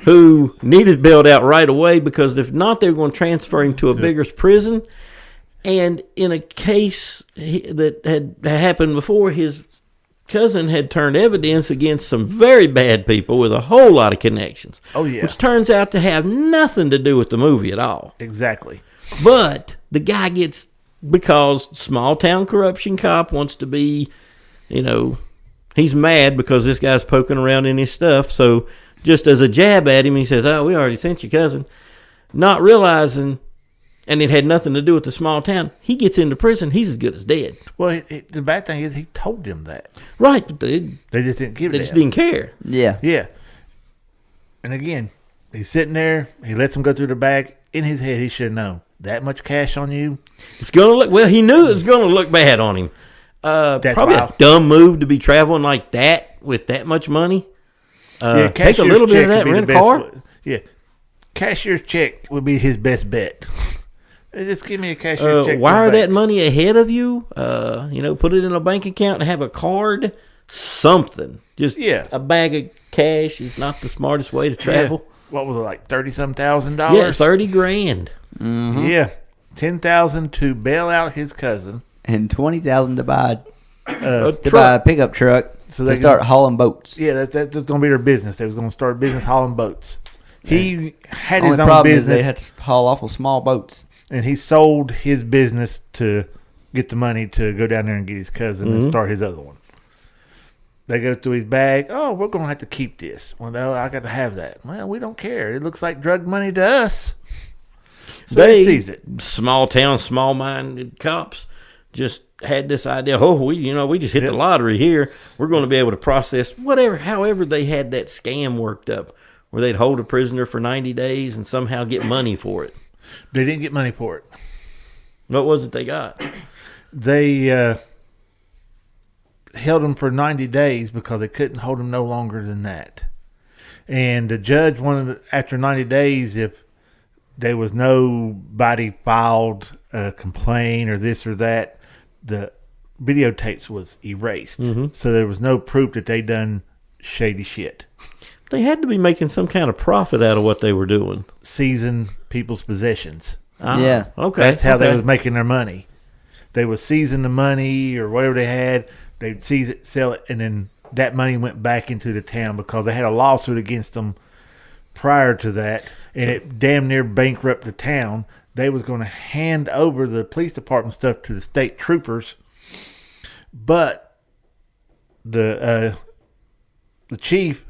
who needed bailed out right away, because if not, they were going to transfer him to a bigger prison. And in a case that had happened before, his cousin had turned evidence against some very bad people with a whole lot of connections. Oh, yeah. Which turns out to have nothing to do with the movie at all. Exactly. But the guy gets, because small town corruption cop wants to be, he's mad because this guy's poking around in his stuff. So just as a jab at him, he says, "Oh, we already sent your cousin," not realizing, and it had nothing to do with the small town. He gets into prison. He's as good as dead. Well, the bad thing is he told them that. Right. But they just didn't give it. They just didn't care. Yeah. Yeah. And again, he's sitting there. He lets him go through the bag. In his head, he should have known. That much cash on you? It's going to look, well, he knew it was going to look bad on him. Probably a dumb move to be traveling like that with that much money. Take a little bit of that, rent a car. Yeah. Cashier's check would be his best bet. Just give me a cashier's check. Wire that money ahead of you. Put it in a bank account and have a card. Something. Just a bag of cash is not the smartest way to travel. Yeah. What was it, like $30,000? Yeah, $30,000. Mm-hmm. Yeah, $10,000 to bail out his cousin, and $20,000 to buy a a pickup truck so to start hauling boats. Yeah, that's going to be their business. They was going to start a business hauling boats. He had his Only own problem business. Is they had to haul awful small boats, and he sold his business to get the money to go down there and get his cousin and start his other one. They go through his bag. Oh, we're going to have to keep this. Well, no, I got to have that. Well, we don't care. It looks like drug money to us. So they sees it. Small town, small-minded cops just had this idea. Oh, we just hit the lottery here. We're going to be able to process however they had that scam worked up, where they'd hold a prisoner for 90 days and somehow get money for it. They didn't get money for it. What was it they got? They held him for 90 days because they couldn't hold him no longer than that. And the judge wanted, after 90 days, if there was nobody filed a complaint or this or that, the videotapes was erased. Mm-hmm. So there was no proof that they done shady shit. They had to be making some kind of profit out of what they were doing. Seizing people's possessions. Yeah. Okay. That's how they was making their money. They was seizing the money or whatever they had. They'd seize it, sell it, and then that money went back into the town because they had a lawsuit against them prior to that, and it damn near bankrupted the town. They was going to hand over the police department stuff to the state troopers, but the chief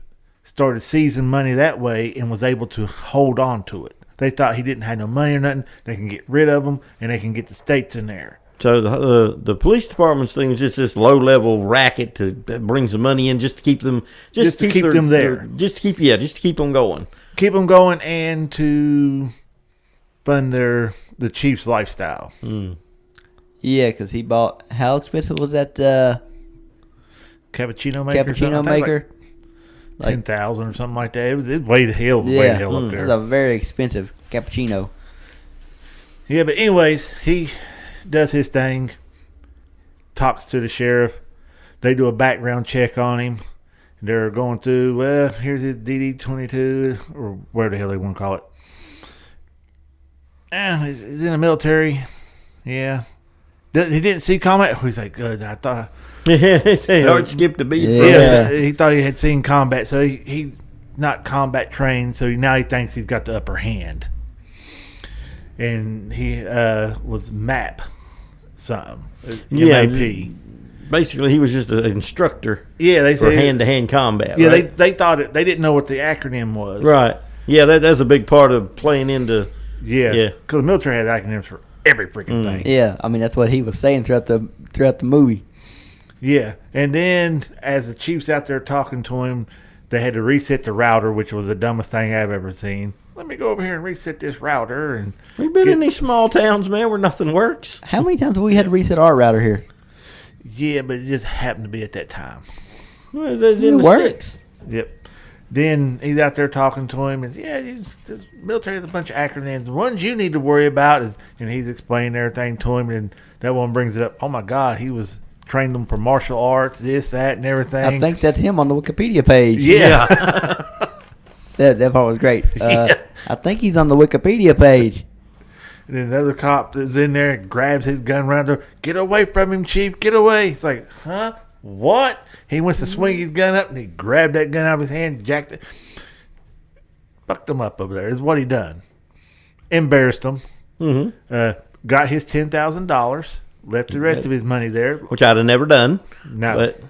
started seizing money that way and was able to hold on to it. They thought he didn't have no money or nothing. They can get rid of him, and they can get the states in there. So the police department's thing is just this low level racket that brings the money in just to keep them Just to keep them there. just to keep them going. Keep them going and to fund the Chiefs' lifestyle. Yeah, because he bought. How expensive was that Cappuccino maker. cappuccino maker? Like 10,000 or something like that. It was way the hell, up there. It was a very expensive cappuccino. Yeah, but anyways, he does his thing, talks to the sheriff. They do a background check on him. They're going through, well, here's his DD-22, or whatever the hell they want to call it. He's in the military. Yeah. He didn't see combat. He's like, good. I thought. Hard skipped a beat. Yeah, he thought he had seen combat, so he not combat trained, so now he thinks he's got the upper hand. And he was MAP something. MAP. Basically, he was just an instructor. Yeah, they for said hand-to-hand combat. Yeah, right? they thought it. They didn't know what the acronym was. Right. Yeah, that's a big part of playing into. Yeah. Because the military had acronyms for every freaking thing. Yeah, I mean that's what he was saying throughout the movie. Yeah, and then as the chief's out there talking to him, they had to reset the router, which was the dumbest thing I've ever seen. Let me go over here and reset this router. And we've been in these small towns, man, where nothing works. How many times have we had to reset our router here? Yeah, but it just happened to be at that time. Well, it works. Yep. Then he's out there talking to him, and the military has a bunch of acronyms. The ones you need to worry about and he's explaining everything to him, and that one brings it up. Oh my God, he was trained them for martial arts, this, that, and everything. I think that's him on the Wikipedia page. Yeah. that part was great. I think he's on the Wikipedia page. And then another cop is in there and grabs his gun around there. Get away from him, Chief. Get away. He's like, huh? What? He wants to swing his gun up, and he grabbed that gun out of his hand, jacked it. Fucked him up over there is what he done. Embarrassed him. Mm-hmm. Got his $10,000. Left the rest of his money there. Which I'd have never done. No. But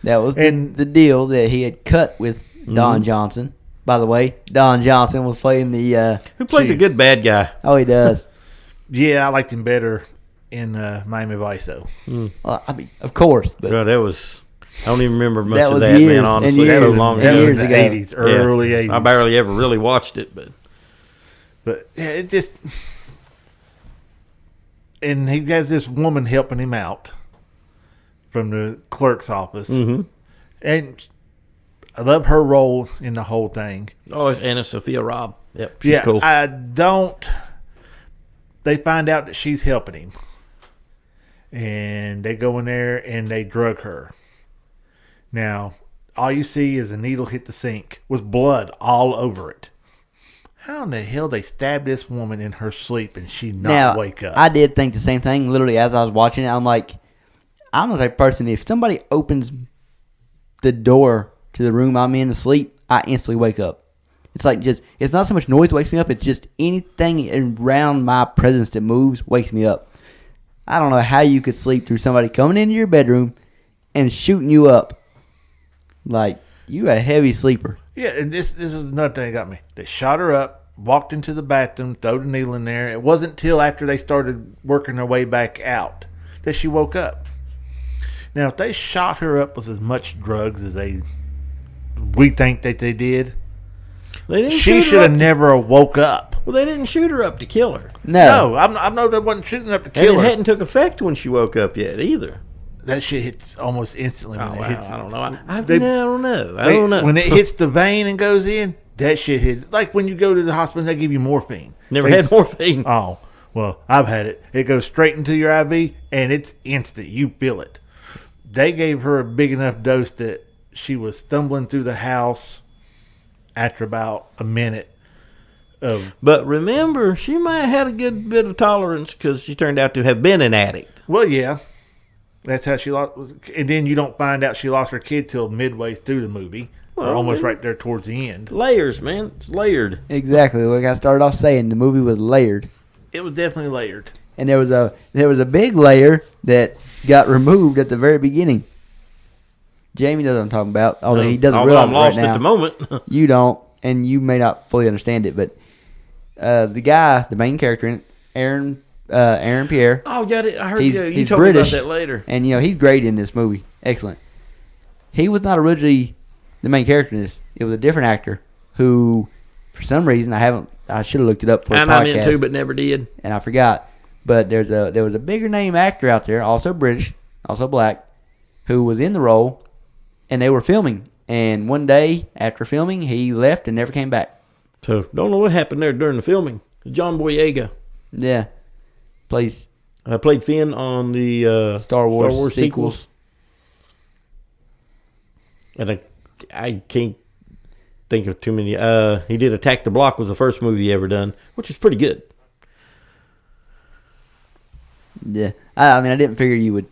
that was the deal that he had cut with Don Johnson. By the way, Don Johnson was playing the... who plays a good bad guy. Oh, he does. Yeah, I liked him better in Miami Vice, though. Well, I mean, of course. But God, that was... I don't even remember much that of was that, years man, honestly. and years so long and ago. years in the ago. 80s, early 80s. I barely ever really watched it, but yeah, it just... And he has this woman helping him out from the clerk's office. Mm-hmm. And I love her role in the whole thing. Oh, it's Anna Sophia Robb. Yep, she's cool. I don't... They find out that she's helping him. And they go in there and they drug her. Now, all you see is a needle hit the sink with blood all over it. How in the hell they stabbed this woman in her sleep and she not wake up? I did think the same thing. Literally, as I was watching it, I'm like, I'm the type of person, if somebody opens the door to the room I'm in to sleep, I instantly wake up. It's like it's not so much noise wakes me up, it's just anything around my presence that moves wakes me up. I don't know how you could sleep through somebody coming into your bedroom and shooting you up. Like, you a heavy sleeper. Yeah, and this is another thing that got me. They shot her up, walked into the bathroom, threw the needle in there. It wasn't till after they started working their way back out that she woke up. Now, if they shot her up with as much drugs as we think that they did, she should have never woke up. Well, they didn't shoot her up to kill her. No, I know they wasn't shooting up to kill her. And it hadn't took effect when she woke up yet either. That shit hits almost instantly when it hits. I don't know. I don't know. When it hits the vein and goes in, that shit hits. Like when you go to the hospital and they give you morphine. Never had morphine. Oh, well, I've had it. It goes straight into your IV and it's instant. You feel it. They gave her a big enough dose that she was stumbling through the house after about a minute. But remember, she might have had a good bit of tolerance because she turned out to have been an addict. Well, yeah. That's how she lost. And then you don't find out she lost her kid till midway through the movie. Well, or almost right there towards the end. Layers, man. It's layered. Exactly. Like I started off saying, the movie was layered. It was definitely layered. And there was a big layer that got removed at the very beginning. Jamie knows what I'm talking about, although he doesn't Although realize I'm it lost right now. at the moment. You don't, and you may not fully understand it, but the guy, the main character in it, Aaron Pierre, Oh, yeah, I heard He's- you he's told British. me about that later. and he's great in this movie. Excellent. He was not originally the main character in this. It was a different actor who, for some reason, I should have looked it up for a And podcast, I'm into, but never did. and I forgot. But there was a bigger name actor out there, also British, also black, who was in the role, and they were filming. And one day after filming, he left and never came back. So, don't know what happened there during the filming. John Boyega Yeah, plays played Finn on the Star Wars sequels. And I can't think of too many. He did Attack the Block was the first movie he ever done, which is pretty good. Yeah, I mean, I didn't figure you would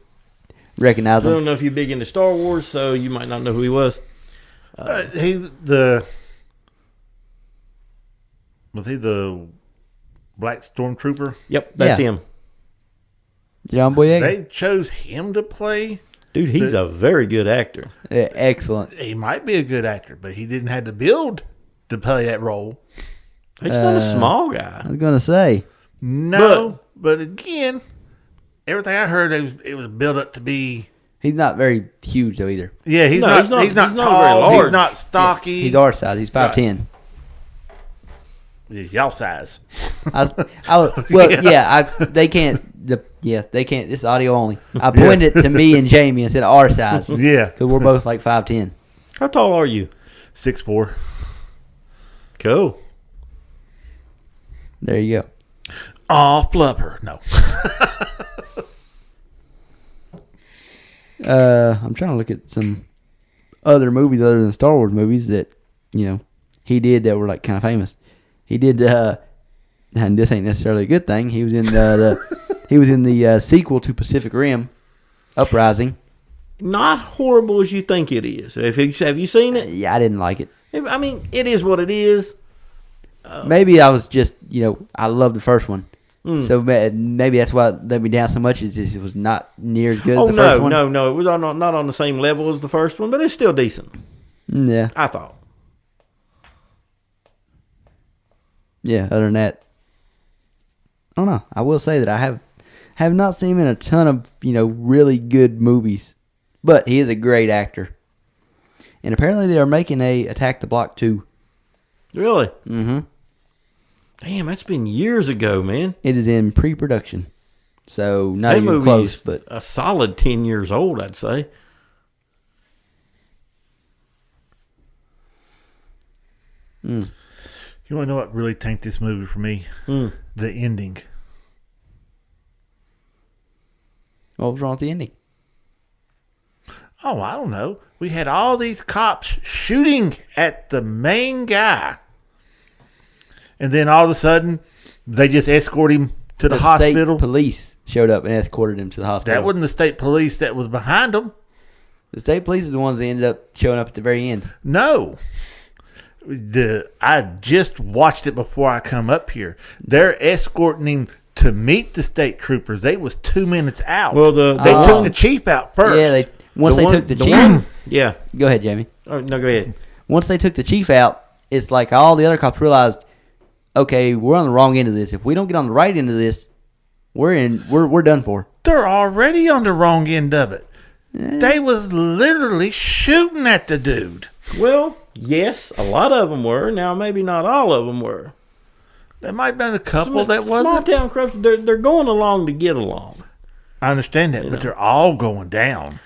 recognize I him. don't know if you're big into Star Wars, so you might not know who he was. Was he the Black Stormtrooper? Yep, that's Yeah. him. John Boyega, They chose him to play. Dude, he's a very good actor. yeah, excellent. He might be a good actor, but he didn't have the build to play that role. He's not a small guy. I was gonna say, No, but again, everything I heard, it was built up to be. he's not very huge though either. Yeah, he's No, not. he's not- He's not he's not very tall. large. He's not stocky. He's our size. He's 5'10". Yeah, y'all size. They can't. They can't. This is audio only. I pointed it to me and Jamie and said our size. Yeah, Because we're both like 5'10". How tall are you? 6'4". Cool. There you go. Aw, flubber. No. I'm trying to look at some other movies other than Star Wars movies that he did that were like kind of famous. He did, and this ain't necessarily a good thing. He was in the sequel to Pacific Rim, Uprising. Not horrible as you think it is. Have you seen it? Yeah, I didn't like it. I mean, it is what it is. Maybe I was just I love the first one. So maybe that's why it let me down so much. Is it was not near as good as the first one. No. It was not on the same level as the first one, but it's still decent. Yeah. I thought. Yeah, other than that, I don't know. I will say that I have not seen him in a ton of, really good movies. But he is a great actor. And apparently they are making a Attack the Block 2. Really? Mm-hmm. Damn, that's been years ago, man. It is in pre-production. So not That even movie's close, but a solid 10 years old, I'd say. You want to know what really tanked this movie for me? The ending. what was wrong with the ending? Oh, I don't know. We had all these cops shooting at the main guy. And then all of a sudden, they just escort him to the hospital. State police showed up and escorted him to the hospital. That wasn't the state police that was behind them. The state police are the ones that ended up showing up at the very end. No. I just watched it before I come up here. They're escorting him to meet the state troopers. They was 2 minutes out. Well, they the took the chief out first. Yeah, once they took the chief. one- yeah. Go ahead, Jamie. Oh, no, go ahead. Once they took the chief out, it's like all the other cops realized, okay, we're on the wrong end of this. If we don't get on the right end of this, we're done for. They're already on the wrong end of it. They was literally shooting at the dude. Well, yes, a lot of them were. Now, maybe not all of them were. There might have been a couple that wasn't. Small town corruption, they're going along to get along. I understand that, but they're all going down.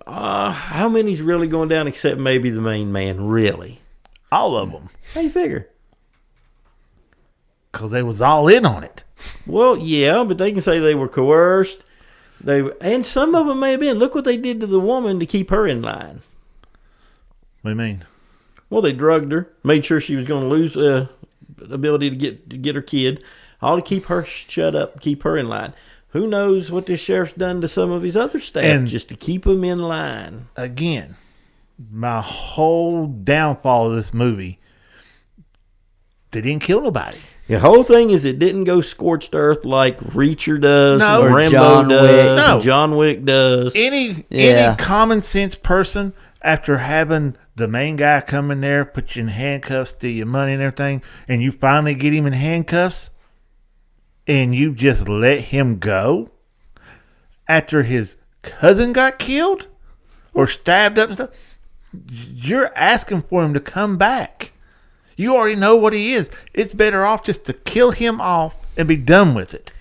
How many's really going down except maybe the main man, really? All of them. How you figure? Because they was all in on it. Well, yeah, but they can say they were coerced. And some of them may have been. Look what they did to the woman to keep her in line. What do you mean? Well, they drugged her, made sure she was going to lose the ability to get her kid, all to keep her shut up, keep her in line. Who knows what this sheriff's done to some of his other staff just to keep them in line. Again, my whole downfall of this movie, they didn't kill nobody. The whole thing is it didn't go scorched earth like Reacher does, No. or Or Rambo John does, Wick. No. and John Wick does. Any common sense person, after having the main guy come in there, put you in handcuffs, steal your money and everything, and you finally get him in handcuffs, and you just let him go after his cousin got killed or stabbed up and stuff, you're asking for him to come back. You already know what he is. It's better off just to kill him off and be done with it.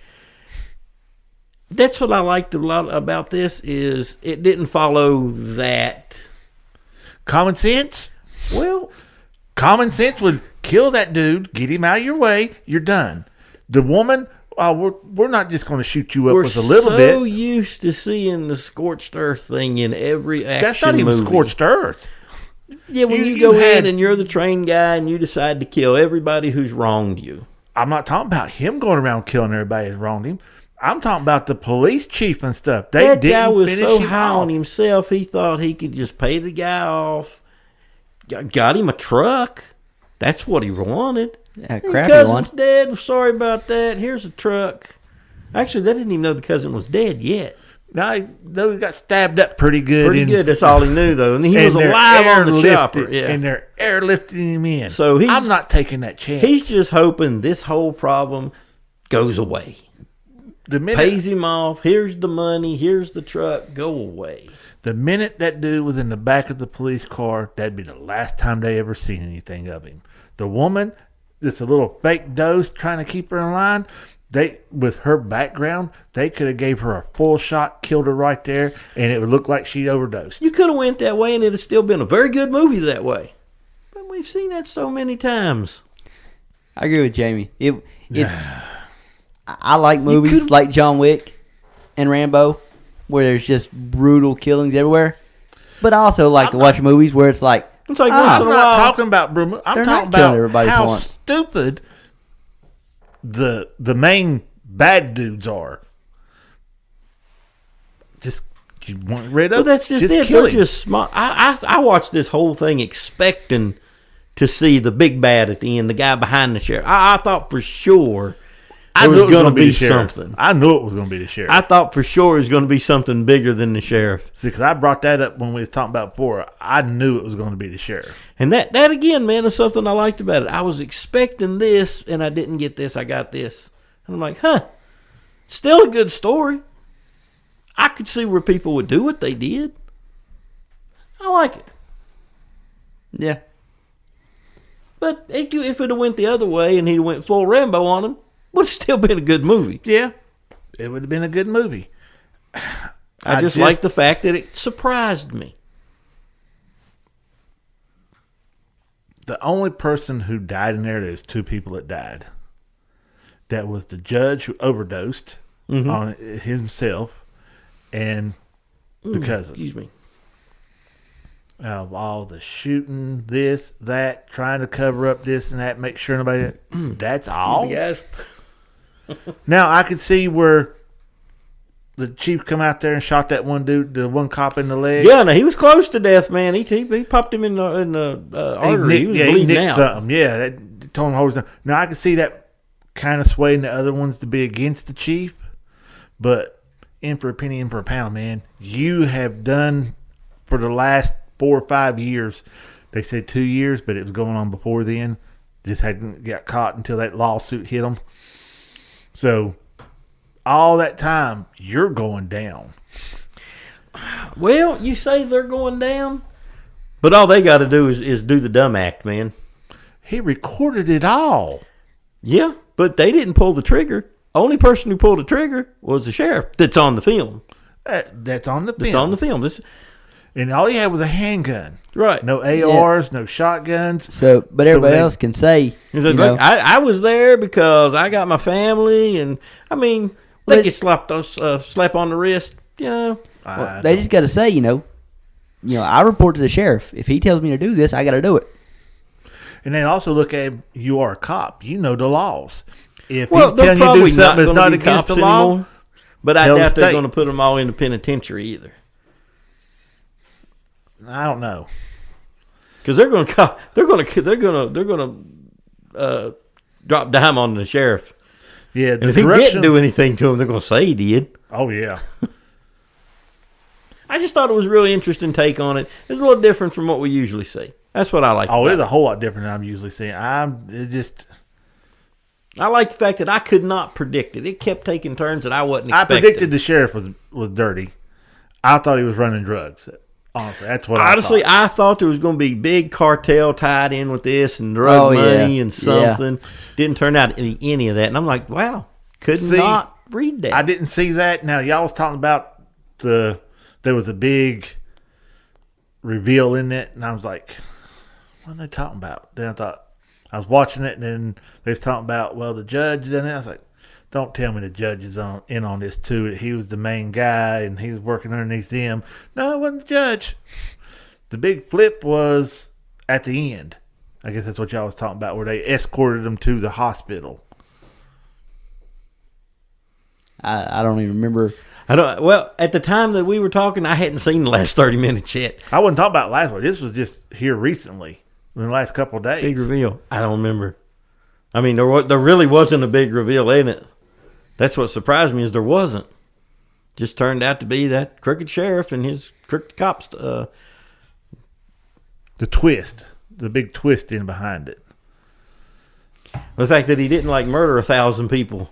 That's what I liked a lot about this is it didn't follow that. Common sense? Well, Common sense would kill that dude, get him out of your way, you're done. The woman, we're not just going to shoot you up we're with a little so bit. used to seeing the scorched earth thing in every action That's not even movie. scorched earth. Yeah, when you go in and you're the train guy and you decide to kill everybody who's wronged you. I'm not talking about him going around killing everybody that's wronged him. I'm talking about the police chief and stuff. They That didn't guy was finish so him high off. on himself, he thought he could just pay the guy off. Got him a truck. That's what he wanted. Yeah, His crappy cousin's one. dead. Sorry about that. Here's a truck. Actually, they didn't even know the cousin was dead yet. No, he got stabbed up pretty good. Pretty good. That's all he knew, though. And he was they're alive on the airlifted- chopper. Yeah. And they're airlifting him in. So I'm not taking that chance. He's just hoping this whole problem goes away. the minute Pays him off. Here's the money. Here's the truck. Go away. the minute that dude was in the back of the police car, that'd be the last time they ever seen anything of him. The woman, that's a little fake dose trying to keep her in line. They, with her background, they could have gave her a full shot, killed her right there, and it would look like she overdosed. You could have went that way, and it'd have still been a very good movie that way. But we've seen that so many times. I agree with Jamie. It's I like movies could've- like John Wick and Rambo, where there's just brutal killings everywhere. But I also like to watch movies where it's like, It's like Ah, once I'm in a not while. talking about Bruno. I'm They're talking not killing about everybody how for once. stupid the main bad dudes are. Just you want rid of. Well, that's just it. Kill They're him. just smart. I watched this whole thing expecting to see the big bad at the end, the guy behind the sheriff. I thought for sure I there knew was it going to gonna be the sheriff. something. I knew it was going to be the sheriff. I thought for sure it was going to be something bigger than the sheriff. See, because I brought that up when we was talking about before. I knew it was going to be the sheriff. And that again, man, is something I liked about it. I was expecting this, and I didn't get this. I got this. And I'm like, still a good story. I could see where people would do what they did. I like it. yeah, But if it had went the other way and he went full Rambo on him, would have still been a good movie. Yeah, it would have been a good movie. I just like the fact that it surprised me. The only person who died in there's two people that died. That was the judge who overdosed on it himself, and the cousin. Excuse me. Of all the shooting, this, that, trying to cover up this and that, make sure nobody. That's all. Guys. Now I could see where the chief come out there and shot that one dude, the one cop in the leg. Yeah, no, he was close to death, man. He popped him in the artery. He was he bleeding nicked out. something. Yeah, that told him hold his down. Now I can see that kind of swaying the other ones to be against the chief, but in for a penny, in for a pound, man. You have done for the last 4 or 5 years. They said 2 years, but it was going on before then. Just hadn't got caught until that lawsuit hit them. So all that time, you're going down. Well, you say they're going down, but all they got to do is do the dumb act, man. He recorded it all. Yeah, but they didn't pull the trigger. Only person who pulled the trigger was the sheriff. That's on the film. That's on the film. That's on the film. This And all he had was a handgun. right. No ARs, no shotguns. so but everybody else can say, He said, "Look, I was there because I got my family, and I mean, they Well, get slap on the wrist. Yeah, they just got to say, I report to the sheriff. If he tells me to do this, I got to do it. And they also look at you are a cop. You know the laws. If well, he's they're telling you to probably do not something going that's to not be against cops the law, anymore. But I tell the doubt they're state. going to put them all in the penitentiary either, I don't know. because they're going to drop dime on the sheriff. Yeah, And if he didn't do anything to him, they're going to say he did. Oh, yeah. I just thought it was a really interesting take on it. It's a little different from what we usually see. That's what I like. Oh, about it's it. a whole lot different than I'm usually seeing. I like the fact that I could not predict it. It kept taking turns that I wasn't expecting. I predicted the sheriff was dirty. I thought he was running drugs. Honestly, that's what Honestly, I thought. I thought there was going to be big cartel tied in with this and drug money and something. Didn't turn out to be any of that. And I'm like, wow, could not read that. I didn't see that. Now, y'all was talking about there was a big reveal in it, and I was like, what are they talking about? Then I was watching it, and then they was talking about, well, the judge done it. I was like, don't tell me the judge is in on this too. That he was the main guy and he was working underneath them. No, it wasn't the judge. The big flip was at the end. I guess that's what y'all was talking about, where they escorted him to the hospital. I don't even remember. Well, at the time that we were talking, I hadn't seen the last 30 minutes yet. I wasn't talking about last one. This was just here recently, in the last couple of days. Big reveal. I don't remember. I mean, there really wasn't a big reveal in it. That's what surprised me is there wasn't. Just turned out to be that crooked sheriff and his crooked cops. The twist, the big twist in behind it. The fact that he didn't murder 1,000 people.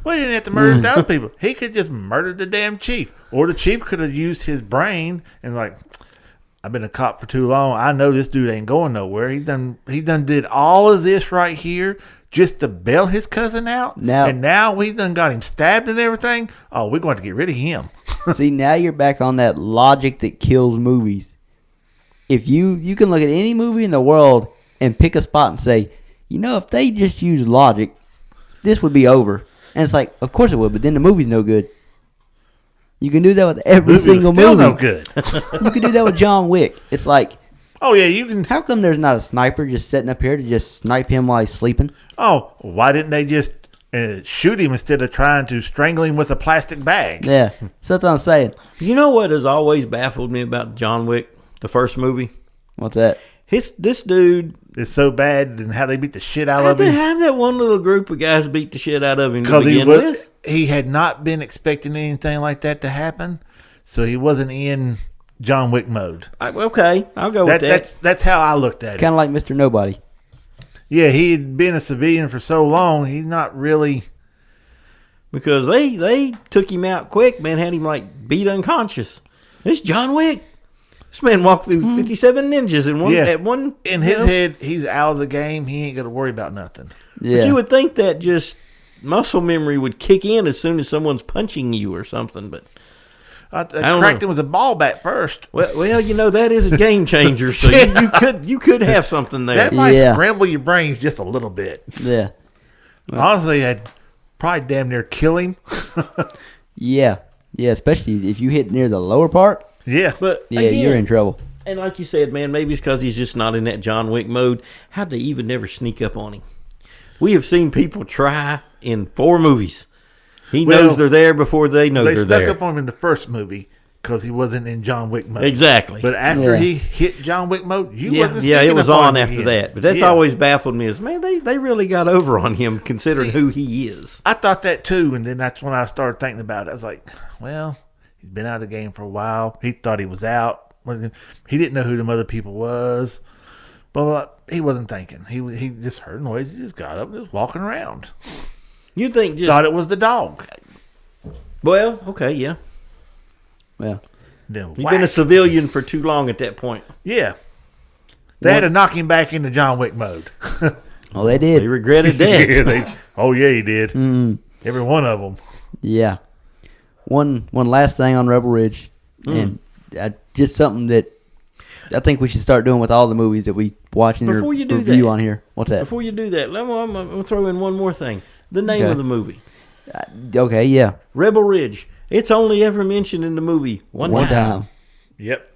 Well, he didn't have to murder 1,000 people. He could just murder the damn chief. Or the chief could have used his brain and I've been a cop for too long. I know this dude ain't going nowhere. He done did all of this right here just to bail his cousin out. And now we done got him stabbed and everything. Oh, we're going to get rid of him. See, now you're back on that logic that kills movies. If you can look at any movie in the world and pick a spot and say, if they just use logic, this would be over. And it's like, of course it would, but then the movie's no good. You can do that with every single still movie. No good. You can do that with John Wick. It's like, oh yeah, you can. How come there's not a sniper just sitting up here to just snipe him while he's sleeping? Oh, why didn't they just shoot him instead of trying to strangle him with a plastic bag? Yeah, so that's what I'm saying. You know what has always baffled me about John Wick, the first movie? What's that? This dude is so bad, and how they beat the shit out of him. How that one little group of guys beat the shit out of him to begin with? He had not been expecting anything like that to happen, so he wasn't in John Wick mode. Okay, I'll go with that. That's how I looked at it. Kind of like Mr. Nobody. Yeah, he had been a civilian for so long, he's not really... Because they took him out quick, man, had him beat unconscious. It's John Wick. This man walked through 57 ninjas at one. In his head, he's out of the game. He ain't got to worry about nothing. Yeah. But you would think that just muscle memory would kick in as soon as someone's punching you or something. But I cracked him with a ball bat first. Well, that is a game changer. So you could have something there. That might scramble your brains just a little bit. Yeah. Well, honestly, I'd probably damn near kill him. Yeah, especially if you hit near the lower part. Yeah. But again, you're in trouble. And like you said, man, maybe it's because he's just not in that John Wick mode. How'd they even never sneak up on him? We have seen people try in 4 movies. He knows they're there before they know they're there. They stuck up on him in the first movie because he wasn't in John Wick mode. Exactly. But after he hit John Wick mode, wasn't it was on after him. that. But that's always baffled me is, man, they really got over on him considering who he is. I thought that too, and then that's when I started thinking about it. I was like, well... He's been out of the game for a while. He thought he was out. He didn't know who them other people was. But he wasn't thinking. He just heard noises. He just got up and was walking around. You think thought it was the dog. Well, okay, yeah. Well, you've been a civilian for too long at that point. Yeah. They had to knock him back into John Wick mode. Oh, they did. They regretted that. He did. Mm. Every one of them. Yeah. One last thing on Rebel Ridge, and just something that I think we should start doing with all the movies that we watch and review on here. What's that? Before you do that, I'm going to throw in one more thing. The name of the movie. Okay, yeah. Rebel Ridge. It's only ever mentioned in the movie one time. Yep.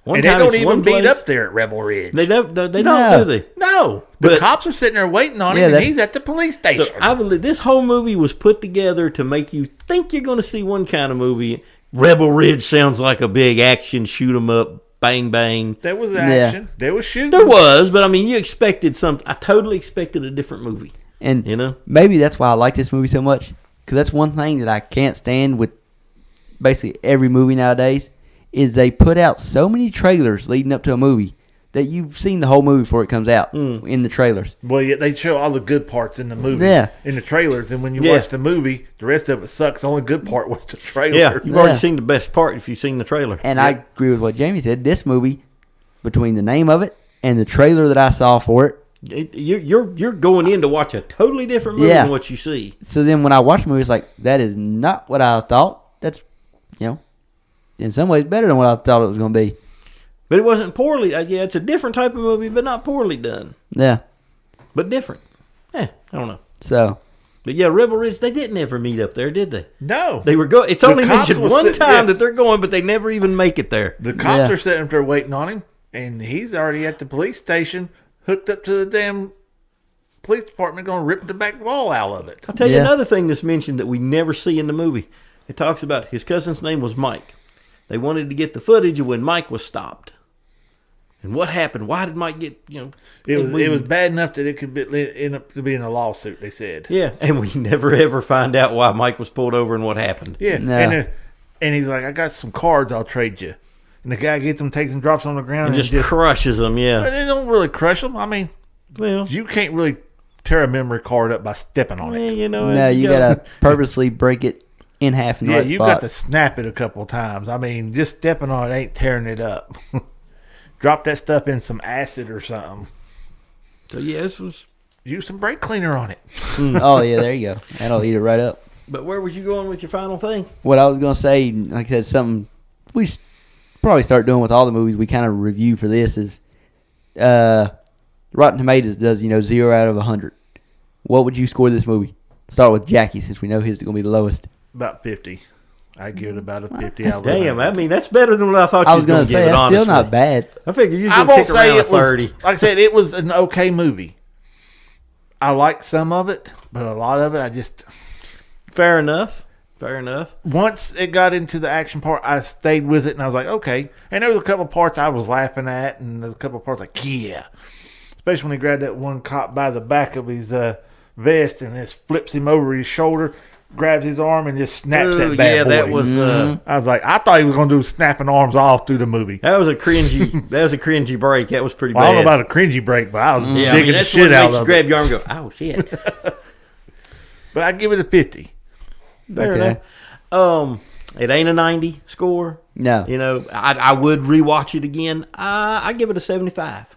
And they don't even beat up there at Rebel Ridge. They don't, do they? No. The cops are sitting there waiting on him, and he's at the police station. So I believe this whole movie was put together to make you think you're going to see one kind of movie. Rebel Ridge sounds like a big action, shoot 'em up, bang, bang. There was action. There was shooting. There was, but I mean, you expected something. I totally expected a different movie. And You know? maybe that's why I like this movie so much. Because that's one thing that I can't stand with basically every movie nowadays is they put out so many trailers leading up to a movie that you've seen the whole movie before it comes out in the trailers. Well, yeah, they show all the good parts in the movie, in the trailers, and when you watch the movie, the rest of it sucks. The only good part was the trailer. Yeah, you've already seen the best part if you've seen the trailer. And I agree with what Jamie said. This movie, between the name of it and the trailer that I saw for it, You're going in to watch a totally different movie than what you see. So then when I watch the movie, it's like, that is not what I thought. That's, in some ways better than what I thought it was going to be. But it wasn't poorly. Yeah, it's a different type of movie, but not poorly done. Yeah. But different. I don't know. So. But yeah, Rebel Ridge, they didn't ever meet up there, did they? No. They were going. It's only mentioned one time that they're going, but they never even make it there. The cops are sitting up there waiting on him, and he's already at the police station, hooked up to the damn police department, going to rip the back wall out of it. I'll tell you another thing that's mentioned that we never see in the movie. It talks about his cousin's name was Mike. They wanted to get the footage of when Mike was stopped. And what happened? Why did Mike get, It was bad enough that it could end up to be in a lawsuit, they said. Yeah, and we never ever find out why Mike was pulled over and what happened. Yeah, no. And he's like, I got some cards, I'll trade you. And the guy gets them, takes them, drops them on the ground. And just crushes them, yeah. But they don't really crush them. I mean, you can't really tear a memory card up by stepping on it. No, you got to purposely break it in half in the right spot. You got to snap it a couple of times. I mean, just stepping on it ain't tearing it up. Drop that stuff in some acid or something. So, this was... Use some brake cleaner on it. Oh, yeah, there you go. That'll eat it right up. But where was you going with your final thing? What I was going to say, like I said, something we should probably start doing with all the movies we kind of review for this is Rotten Tomatoes does, 0 out of 100. What would you score this movie? Start with Jackie, since we know his is going to be the lowest. About 50. I give it about a 50 out of damn, I mean, that's better than what I thought you was going to give it, honestly. That's still not bad. I figured you was going to kick around a 30. Like I said, it was an okay movie. I liked some of it, but a lot of it, I just... Fair enough. Once it got into the action part, I stayed with it, and I was like, okay. And there was a couple parts I was laughing at, and there's a couple parts like, yeah. Especially when he grabbed that one cop by the back of his vest and just flips him over his shoulder, grabs his arm, and just snaps that bad boy. That was... I was like, I thought he was going to do snapping arms all through the movie. That was a cringy break. That was pretty bad. I don't know about a cringy break, but I was digging the shit out of it. You grab your arm and go, oh, shit. But I give it a 50. Fair enough. It ain't a 90 score. No. I would rewatch it again. I give it a 75.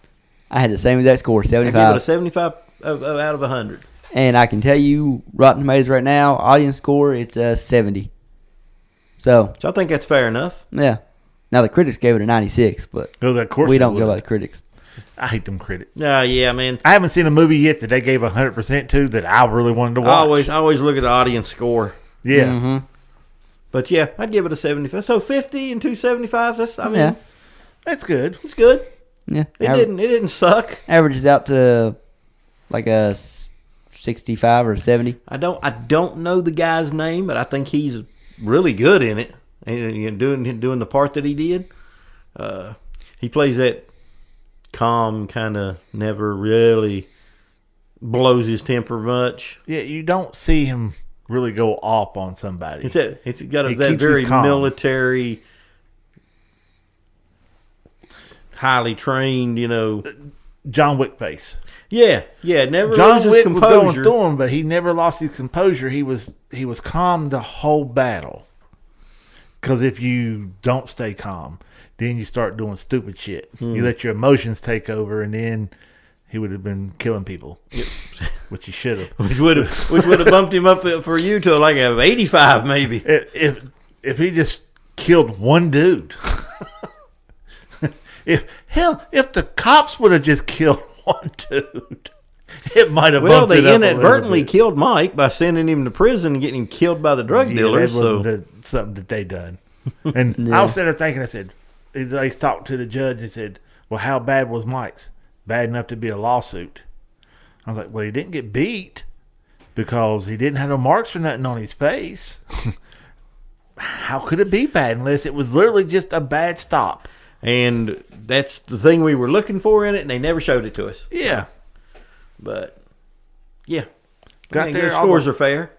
I had the same exact score, 75. I give it a 75 out of 100. And I can tell you, Rotten Tomatoes right now, audience score, it's a 70. So I think that's fair enough. Yeah. Now, the critics gave it a 96, but we don't go by the critics. I hate them critics. Yeah, man. I haven't seen a movie yet that they gave 100% to that I really wanted to watch. I always look at the audience score. Yeah. Mm-hmm. But yeah, I'd give it a 75. So 50 and 275s. That's good. It's good. Yeah. It didn't suck. Averages out to like a 65 or 70. I don't know the guy's name, but I think he's really good in it. And doing the part that he did. He plays that calm, kind of never really blows his temper much. Yeah, you don't see him really go off on somebody. It's got that very military, highly trained, John Wick face. Yeah, never John loses Wick composure. was going through him, but he never lost his composure. He was calm the whole battle. Because if you don't stay calm, then you start doing stupid shit. You let your emotions take over, and then he would have been killing people, which he should have. which would have bumped him up for you to like a 85 maybe. If he just killed one dude. If the cops would have just killed one dude, it might have bumped it up. They inadvertently killed Mike by sending him to prison and getting him killed by the drug dealers. So something that they done. And I was sitting there thinking, I said, they talked to the judge and said, well, how bad was Mike's? Bad enough to be a lawsuit. I was like, well, he didn't get beat because he didn't have no marks or nothing on his face. How could it be bad unless it was literally just a bad stop? And that's the thing we were looking for in it, and they never showed it to us. Yeah. But, yeah. Got think there. the scores are fair.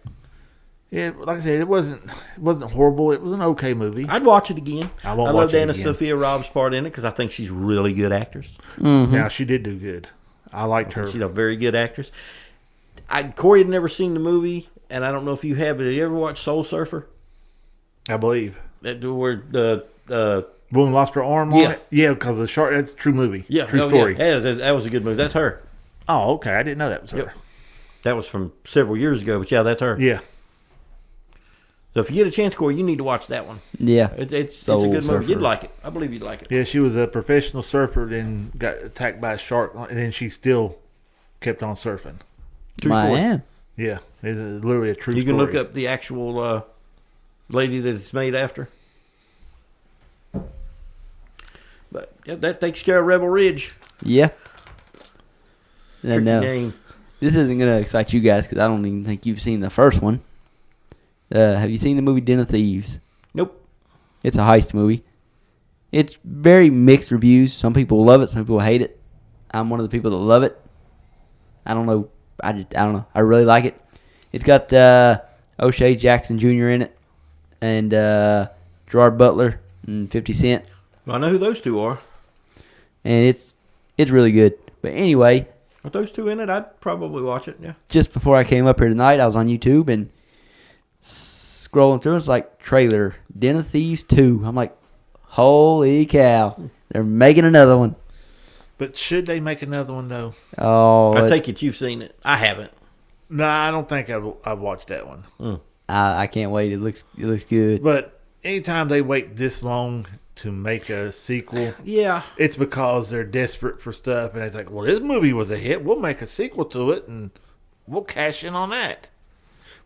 Yeah, like I said, it wasn't horrible. It was an okay movie. I'd watch it again. I won't I watch loved it Anna again. Sophia Robb's part in it because I think she's a really good actress. Now she did do good. I liked her. She's a very good actress. Corey had never seen the movie, and I don't know if you have, but have you ever watched Soul Surfer? I believe. Where the Woman lost her arm on Yeah. it. Yeah, because the shark. That's a true movie. yeah, true oh, story. Yeah. That was a good movie. That's her. Oh, okay. I didn't know that was her. Yep. That was from several years ago, but yeah, that's her. Yeah. So if you get a chance, Corey, you need to watch that one. Yeah. It's a Soul good movie. Surfer. You'd like it. I believe you'd like it. Yeah, she was a professional surfer, then got attacked by a shark, and then she still kept on surfing. True story. Man. Yeah, it's literally a true You story. can look up the actual lady that it's made after. But yeah, that takes care of Rebel Ridge. Yeah. Tricky And, game. this isn't going to excite you guys because I don't even think you've seen the first one. Have you seen the movie Den of Thieves? Nope. It's a heist movie. It's very mixed reviews. Some people love it. Some people hate it. I'm one of the people that love it. I don't know. I don't know. I really like it. It's got O'Shea Jackson Jr. in it, and Gerard Butler and 50 Cent, I know who those two are. and it's really good. But anyway, With those two in it, I'd probably watch it. Yeah. just before I came up here tonight, I was on YouTube and scrolling through. It's like trailer Den of Thieves 2. I'm like, holy cow! They're making another one. But should they make another one though? Oh, I take it you've seen it. I haven't. No, I don't think I've watched that one. I can't wait. It looks good. But anytime they wait this long to make a sequel, Yeah. it's because they're desperate for stuff, and it's like, well, this movie was a hit. We'll make a sequel to it, and we'll cash in on that.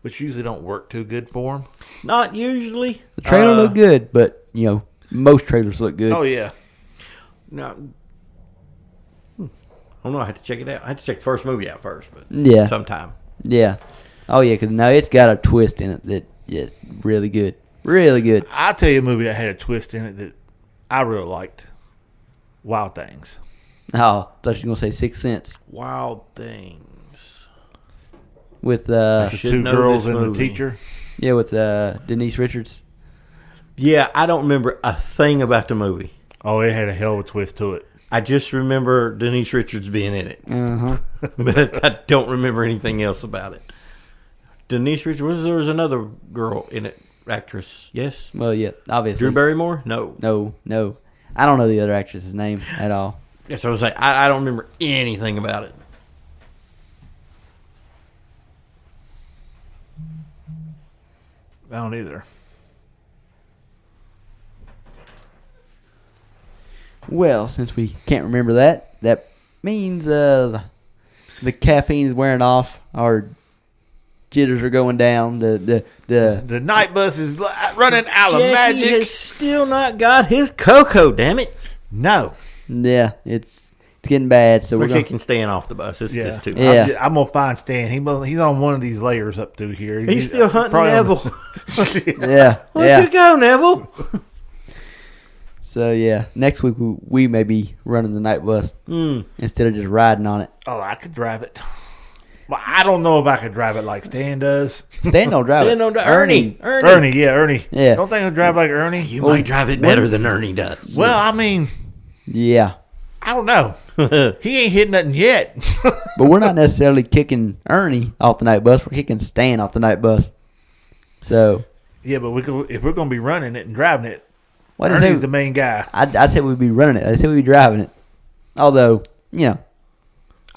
Which usually don't work too good for them. Not usually. The trailer looked good, but most trailers look good. Oh yeah, No. I don't know. I had to check it out. I had to check the first movie out first, but Yeah. sometime. Yeah. Oh yeah, because now it's got a twist in it that really good, really good. I'll tell you a movie that had a twist in it that I really liked. Wild Things. Oh, I thought you were gonna say Sixth Sense Wild Things. with The should two know girls this and movie. the teacher. with Denise Richards. Yeah, I don't remember a thing about the movie. Oh, it had a hell of a twist to it. I just remember Denise Richards being in it, but I don't remember anything else about it. Denise Richards, there was another girl in it, actress, yes? Well, yeah, obviously. Drew Barrymore? No. No. I don't know the other actress's name at all. Yes, I was like, I don't remember anything about it. I don't either. Well, since we can't remember that means the caffeine is wearing off. Our jitters are going down. The The night bus is running out of Jackie magic. has still not got his cocoa, damn it. No. yeah, it's getting bad. So We're we're gonna, kicking Stan off the bus. It's Yeah. just too Yeah. I'm gonna find Stan. He's on one of these layers up through here. He's still hunting probably on Neville. yeah. Where'd you go, Neville? So yeah, next week we may be running the night bus instead of just riding on it. Oh, I could drive it. Well, I don't know if I could drive it like Stan does. Stan don't drive it. Stan don't drive- Ernie. Ernie. Yeah. Don't think I'll drive like Ernie. You might drive it better than Ernie does. Well, I mean, Yeah, I don't know. He ain't hit nothing yet. but we're not necessarily kicking Ernie off the night bus. We're kicking Stan off the night bus. So Yeah, but if we're gonna be running it and driving it, what Ernie's the main guy. I said we'd be running it. I said we'd be driving it. Although, I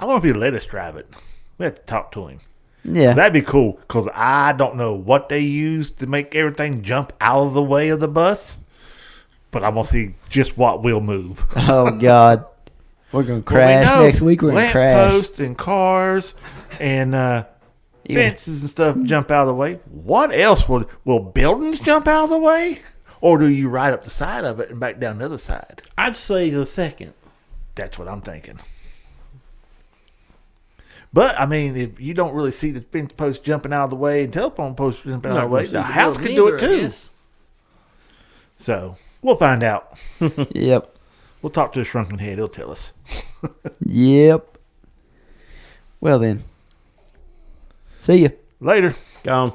wonder if he'd let us drive it. We have to talk to him. yeah. That'd be cool because I don't know what they use to make everything jump out of the way of the bus, but I'm gonna see just what will move. Oh God, we're gonna But we crash know next week. We're gonna lamp crash. posts and cars and fences and stuff jump out of the way. What else will buildings jump out of the way, or do you ride up the side of it and back down the other side? I'd say the second. That's what I'm thinking. But I mean, if you don't really see the fence post jumping out of the way and telephone post jumping out of the way, the house can do it too. So we'll find out. Yep. We'll talk to the shrunken head. He'll tell us. Yep. Well then, See ya. Later. Gone.